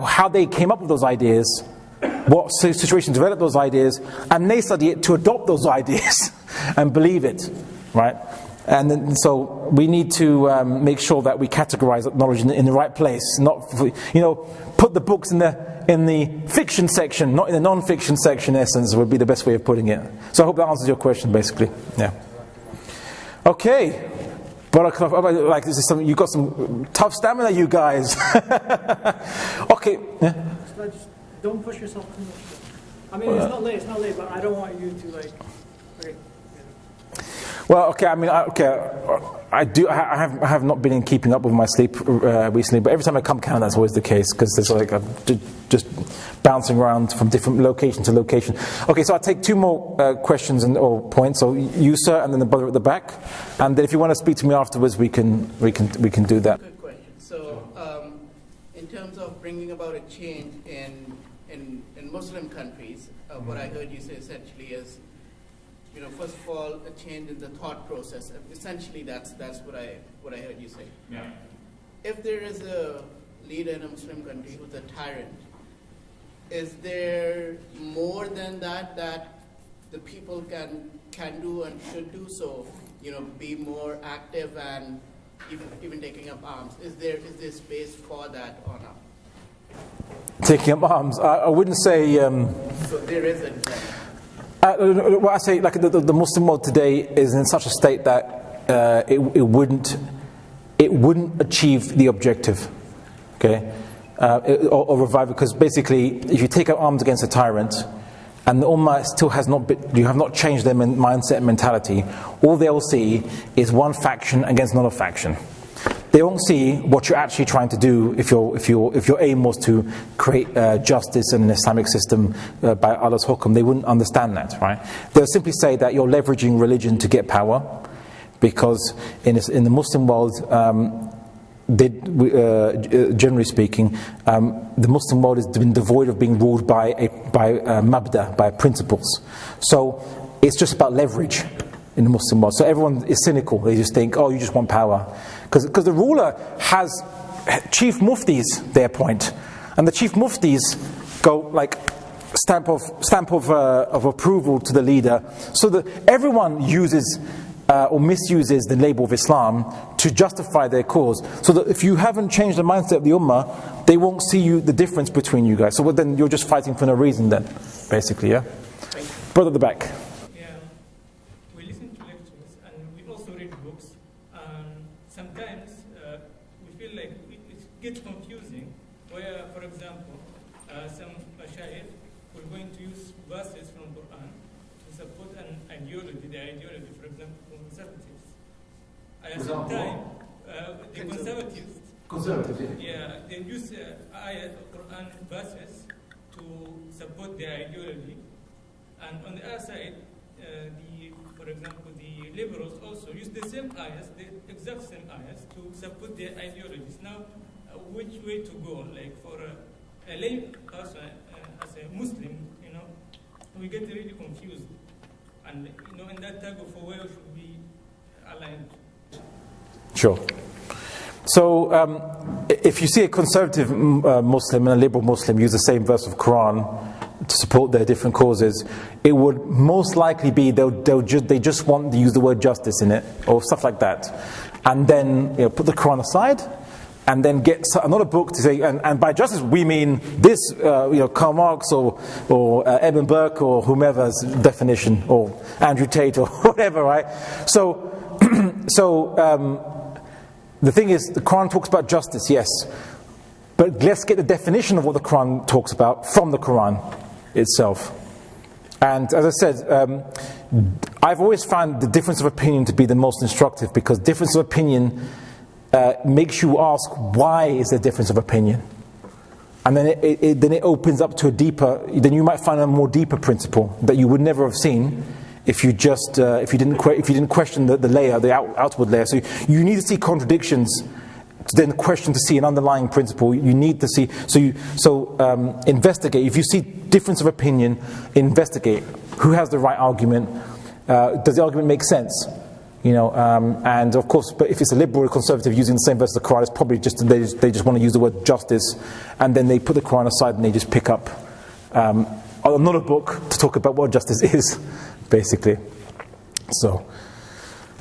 how they came up with those ideas, what situations developed those ideas, and they study it to adopt those ideas and believe it, right? And then, so we need to make sure that we categorize knowledge in the right place. Not, put the books in the fiction section, not in the non-fiction section. In essence, would be the best way of putting it. So I hope that answers your question, basically. Yeah. Okay. Barakallah, like this is something, you've got some tough stamina, you guys. Okay. Yeah. Don't push yourself too much. I mean, it's not late, but I don't want you to like. Okay. Well, okay. I mean, I have not been in keeping up with my sleep recently, but every time I come Canada, that's always the case because there's like just bouncing around from different location to location. Okay, so I'll take two more questions or points. So you, sir, and then the brother at the back, and then if you want to speak to me afterwards, we can do that. Good question. So, in terms of bringing about a change in Muslim countries, what I heard you say essentially is, first of all, a change in the thought process. Essentially, that's what I heard you say. Yeah. If there is a leader in a Muslim country who's a tyrant, is there more than that the people can do and should do? So, be more active and even taking up arms. Is there space for that or not? Taking up arms, I wouldn't say. So there is a. Well, I say, like the Muslim world today is in such a state that it wouldn't achieve the objective, okay, or revive it. Because basically, if you take up arms against a tyrant, and the Ummah still has not you have not changed their mindset and mentality, all they will see is one faction against another faction. They won't see what you're actually trying to do if your aim was to create justice and an Islamic system by Allah's hukum. They wouldn't understand that, right? They'll simply say that you're leveraging religion to get power, because in the Muslim world, generally speaking, the Muslim world has been devoid of being ruled by mabda, by principles. So it's just about leverage in the Muslim world. So everyone is cynical. They just think, oh, you just want power. Because the ruler has chief muftis, they appoint. And the chief muftis go like stamp of approval to the leader. So that everyone uses or misuses the label of Islam to justify their cause. So that if you haven't changed the mindset of the Ummah, they won't see the difference between you guys. So then you're just fighting for no reason then, basically, yeah? Brother at the back. Gets confusing where, for example, some mashayikh were going to use verses from Quran to support an ideology, the ideology, for example, conservatives. At the same time, the conservatives, yeah, they use Quran verses to support their ideology, and on the other side, for example, the liberals also use the same ayahs, the exact same ayahs, to support their ideologies. Now, which way to go? Like for a lay person, as a Muslim, we get really confused, and in that tug of war should be aligned. Sure. So, if you see a conservative Muslim and a liberal Muslim use the same verse of Quran to support their different causes, it would most likely be they just want to use the word justice in it or stuff like that, and then put the Quran aside. And then get another book to say, and by justice we mean this, Karl Marx or Edmund Burke or whomever's definition, or Andrew Tate or whatever, right? So, the thing is, the Quran talks about justice, yes, but let's get the definition of what the Quran talks about from the Quran itself. And as I said, I've always found the difference of opinion to be the most instructive, because difference of opinion makes you ask, why is there difference of opinion? And then it opens up to a deeper, then you might find a more deeper principle that you would never have seen if you just if you didn't question the layer, the outward layer. So you need to see contradictions to then question, to see an underlying principle. You need to see, investigate. If you see difference of opinion, investigate. Who has the right argument? Does the argument make sense? And of course, but if it's a liberal or conservative using the same verse of the Quran, it's probably just they just want to use the word justice, and then they put the Quran aside and they just pick up another book to talk about what justice is, basically. So,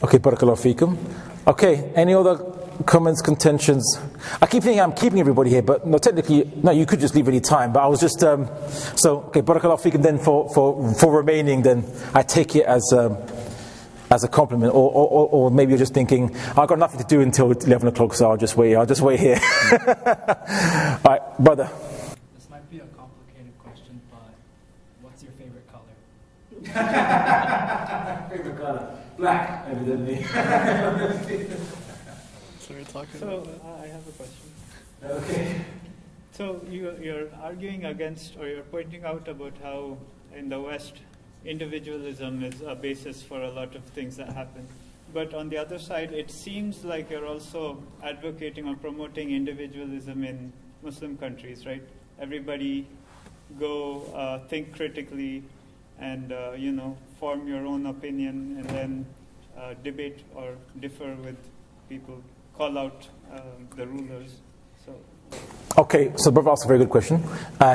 okay, barakallahu feekum. Okay, any other comments, contentions? I keep thinking I'm keeping everybody here, but no, technically, no, you could just leave any time. But I was just okay, barakallahu feekum. Then for remaining, then I take it as as a compliment, or maybe you're just thinking, I've got nothing to do until 11 o'clock, so I'll just wait here. All right, brother. This might be a complicated question, but what's your favorite color? Favorite color? Black, evidently. So, I have a question. Okay. So you're arguing against, or you're pointing out about how in the West, individualism is a basis for a lot of things that happen. But on the other side, it seems like you're also advocating or promoting individualism in Muslim countries, right? Everybody go think critically and, form your own opinion and then debate or differ with people, call out the rulers. So. Okay, so brother asked a very good question.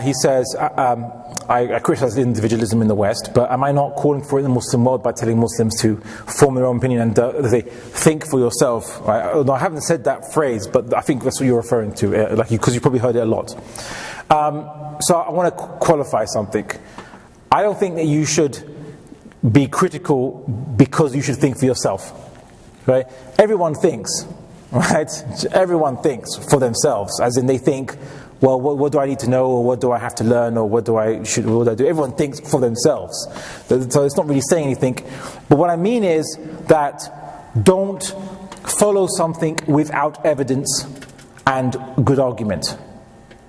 He says, I criticize individualism in the West, but am I not calling for it in the Muslim world by telling Muslims to form their own opinion and they think for yourself? Right? No, I haven't said that phrase, but I think that's what you're referring to, because you probably heard it a lot. So I want to qualify something. I don't think that you should be critical because you should think for yourself. Right? Everyone thinks. Right? Everyone thinks for themselves, as in they think, well, what do I need to know, or what do I have to learn, or what do I do? Everyone thinks for themselves. So it's not really saying anything. But what I mean is that don't follow something without evidence and good argument.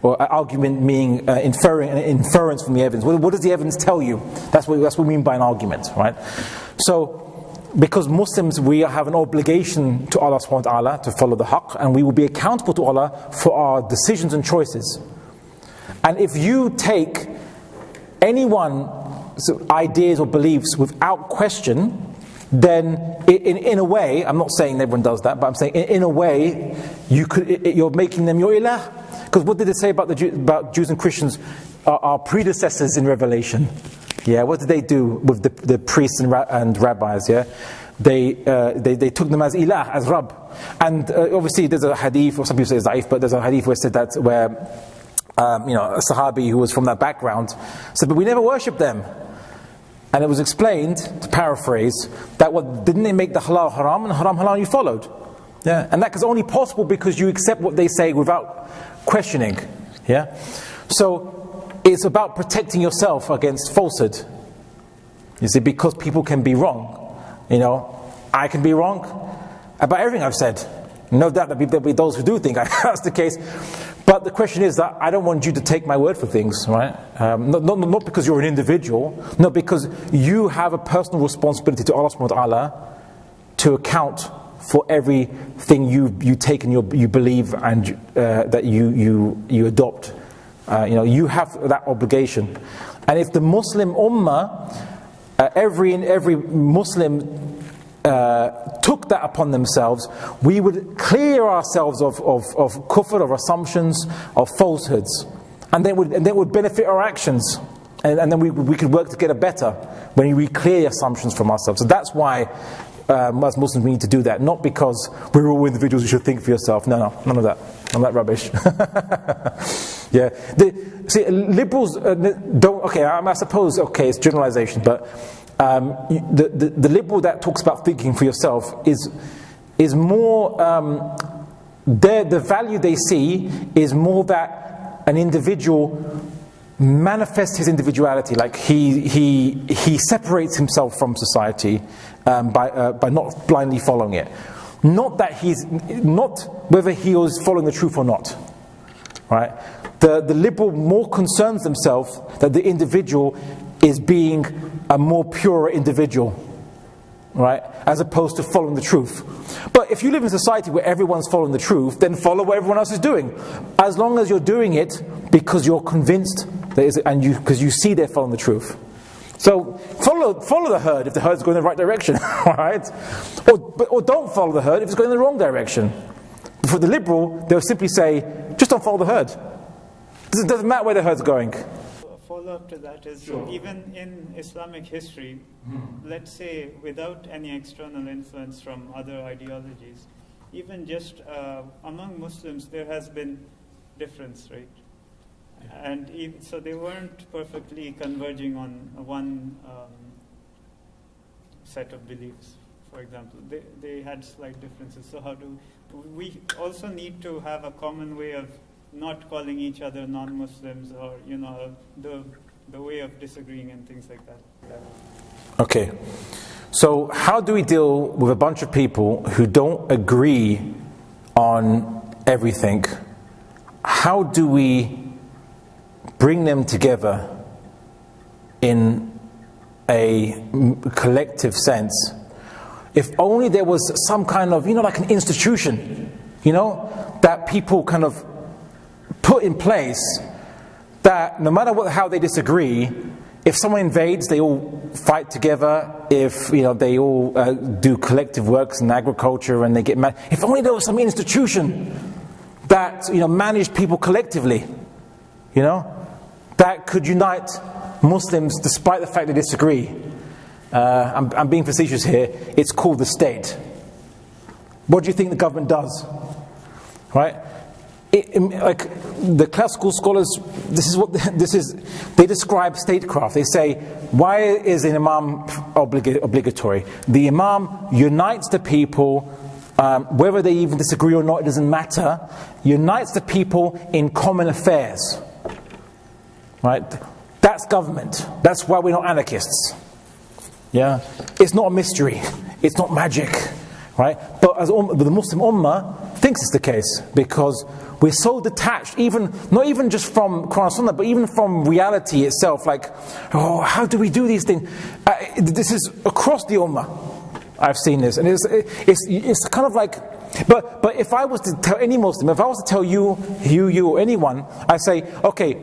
Or argument meaning inference from the evidence. What does the evidence tell you? That's what we mean by an argument, right? So, because Muslims, we have an obligation to Allah subhanahu wa ta'ala to follow the haqq, and we will be accountable to Allah for our decisions and choices. And if you take anyone's ideas or beliefs without question, then in a way, I'm not saying everyone does that, but I'm saying in a way, you're making them your ilah. Because what did it say about about Jews and Christians, our predecessors in Revelation? Yeah, what did they do with the priests and rabbis? Yeah, they took them as ilah, as Rabb. And obviously, there's a hadith, or some people say it's da'if, but there's a hadith where it said that where a Sahabi who was from that background said, "But we never worshipped them." And it was explained, to paraphrase, that didn't they make the halal haram and haram halal you followed? Yeah, and that is only possible because you accept what they say without questioning. Yeah, so. It's about protecting yourself against falsehood. You see, because people can be wrong. I can be wrong about everything I've said. No doubt there'll be those who do think that's the case. But the question is that I don't want you to take my word for things, right? Not because you're an individual, no, because you have a personal responsibility to Allah subhanahu wa ta'ala to account for everything you take and you believe and that you adopt. You have that obligation. And if the Muslim Ummah, every Muslim took that upon themselves, we would clear ourselves of kufr, of assumptions, of falsehoods. And that would benefit our actions. And then we could work together better when we clear assumptions from ourselves. So that's why as Muslims we need to do that. Not because we're all individuals, you should think for yourself. No, none of that. None of that rubbish. Yeah. Liberals don't. Okay, I suppose. Okay, it's generalization, but the liberal that talks about thinking for yourself is more. The value they see is more that an individual manifests his individuality, like he separates himself from society by not blindly following it. Not whether he was following the truth or not. Right? The liberal more concerns themselves that the individual is being a more pure individual, right? As opposed to following the truth. But if you live in a society where everyone's following the truth, then follow what everyone else is doing. As long as you're doing it because you're convinced because you see they're following the truth. So follow the herd if the herd's going in the right direction, right? Or don't follow the herd if it's going in the wrong direction. For the liberal, they'll simply say, just don't follow the herd. It doesn't matter where the herd's going. A follow-up to that is, even in Islamic history, let's say without any external influence from other ideologies, even just among Muslims, there has been difference, right? And so they weren't perfectly converging on one set of beliefs for example. They had slight differences. So how do we also need to have a common way of not calling each other non-Muslims, or the way of disagreeing and things like that? Okay. So how do we deal with a bunch of people who don't agree on everything? How do we bring them together in a collective sense? If only there was some kind of, like an institution, that people kind of put in place, that no matter how they disagree, if someone invades, they all fight together. If they all do collective works in agriculture and they get mad. If only there was some institution that managed people collectively, that could unite Muslims despite the fact they disagree. I'm being facetious here. It's called the state. What do you think the government does? Right? Like the classical scholars, they describe statecraft. They say, why is an imam obligatory? The imam unites the people, whether they even disagree or not, it doesn't matter. Unites the people in common affairs. Right? That's government. That's why we're not anarchists. Yeah, it's not a mystery. It's not magic. Right? But the Muslim Ummah thinks it's the case, because we're so detached, not even just from Quran and Sunnah, but even from reality itself. Like, how do we do these things? This is across the Ummah. I've seen this, and it's kind of like. But if I was to tell any Muslim, if I was to tell you or anyone, I say, okay,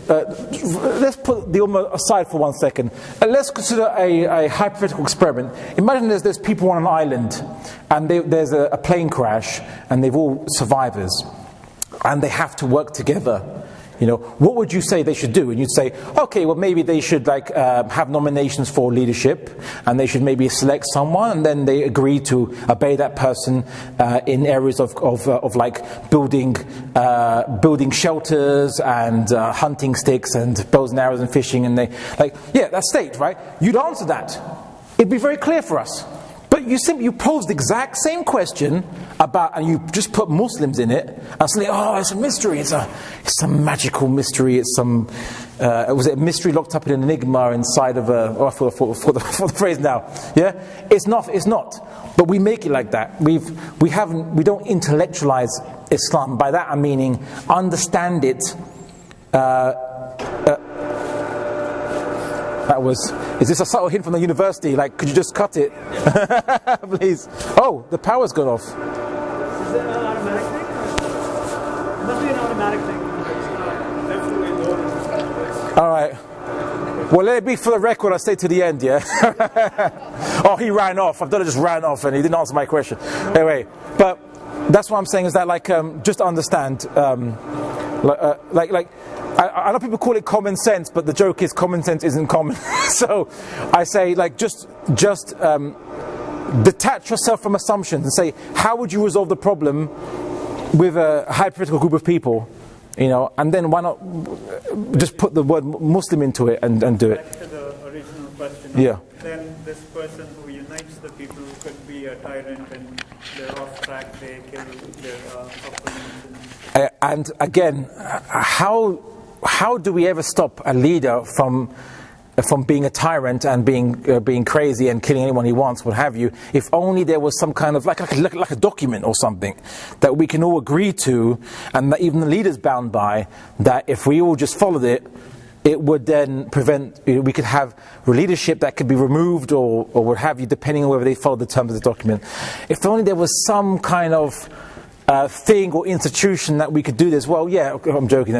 let's put the Ummah aside for 1 second. Let's consider a hypothetical experiment. Imagine there's people on an island, and there's a plane crash, and they've all survivors, and they have to work together. What would you say they should do? And you'd say, okay, well maybe they should have nominations for leadership, and they should maybe select someone, and then they agree to obey that person in areas of building shelters and hunting sticks and bows and arrows and fishing, and that's state, right? You'd answer that. It'd be very clear for us. But you posed the exact same question and you just put Muslims in it, and suddenly, it's a mystery. It's a magical mystery. It's was it a mystery locked up in an enigma inside of for the phrase now? Yeah, it's not. But we make it like that. We don't intellectualize Islam. By that I'm meaning understand it. Is this a subtle hint from the university? Could you just cut it? Please. Oh, the power's gone off. Is it an automatic thing? It must be an automatic thing. That's the way Lord is. Alright. Well, let it be for the record, I stay to the end, yeah? Oh, he ran off. Abdullah just ran off and he didn't answer my question. Anyway, but that's what I'm saying is that, just to understand, I know people call it common sense, but the joke is common sense isn't common. So I say, just detach yourself from assumptions and say, how would you resolve the problem with a hypothetical group of people? And then why not just put the word Muslim into it and do it? Back to the original question. Yeah. Then this person who unites the people could be a tyrant, and they're off track, they kill their opponents. And again, how do we ever stop a leader from being a tyrant and being crazy and killing anyone he wants, what have you? If only there was some kind of like a document or something that we can all agree to, and that even the leader's bound by. That if we all just followed it, it would then prevent. We could have leadership that could be removed or what have you, depending on whether they followed the terms of the document. If only there was some kind of thing or institution that we could do this. Well, yeah, I'm joking.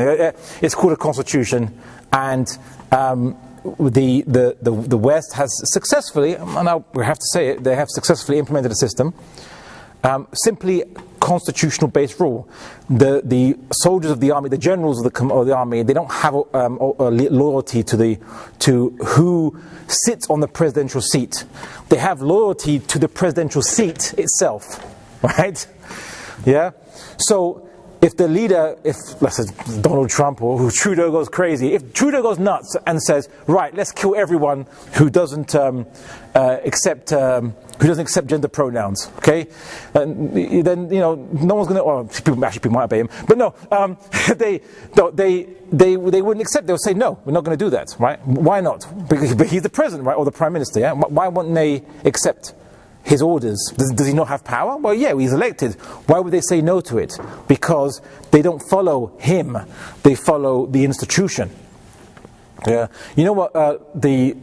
It's called a constitution, and the West has successfully, and we have to say it, they have successfully implemented a system. Simply constitutional-based rule. The soldiers of the army, the generals of the army, they don't have a loyalty to who sits on the presidential seat. They have loyalty to the presidential seat itself, right? Yeah. So if the leader, if let's say Donald Trump or who Trudeau goes crazy, if Trudeau goes nuts and says, right, let's kill everyone who doesn't accept gender pronouns, okay, then no one's going to. Well, people might obey him, but no, they wouldn't accept. They'll say no, we're not going to do that, right? Why not? Because he's the president, right, or the prime minister. Yeah, why wouldn't they accept his orders? Does he not have power? Well, yeah, he's elected. Why would they say no to it? Because they don't follow him, they follow the institution. Yeah, you know what? The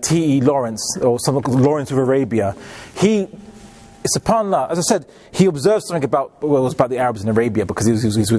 T.E. Lawrence, or something called Lawrence of Arabia, subhanAllah, as I said, he observed something about, well, it was about the Arabs in Arabia, because he's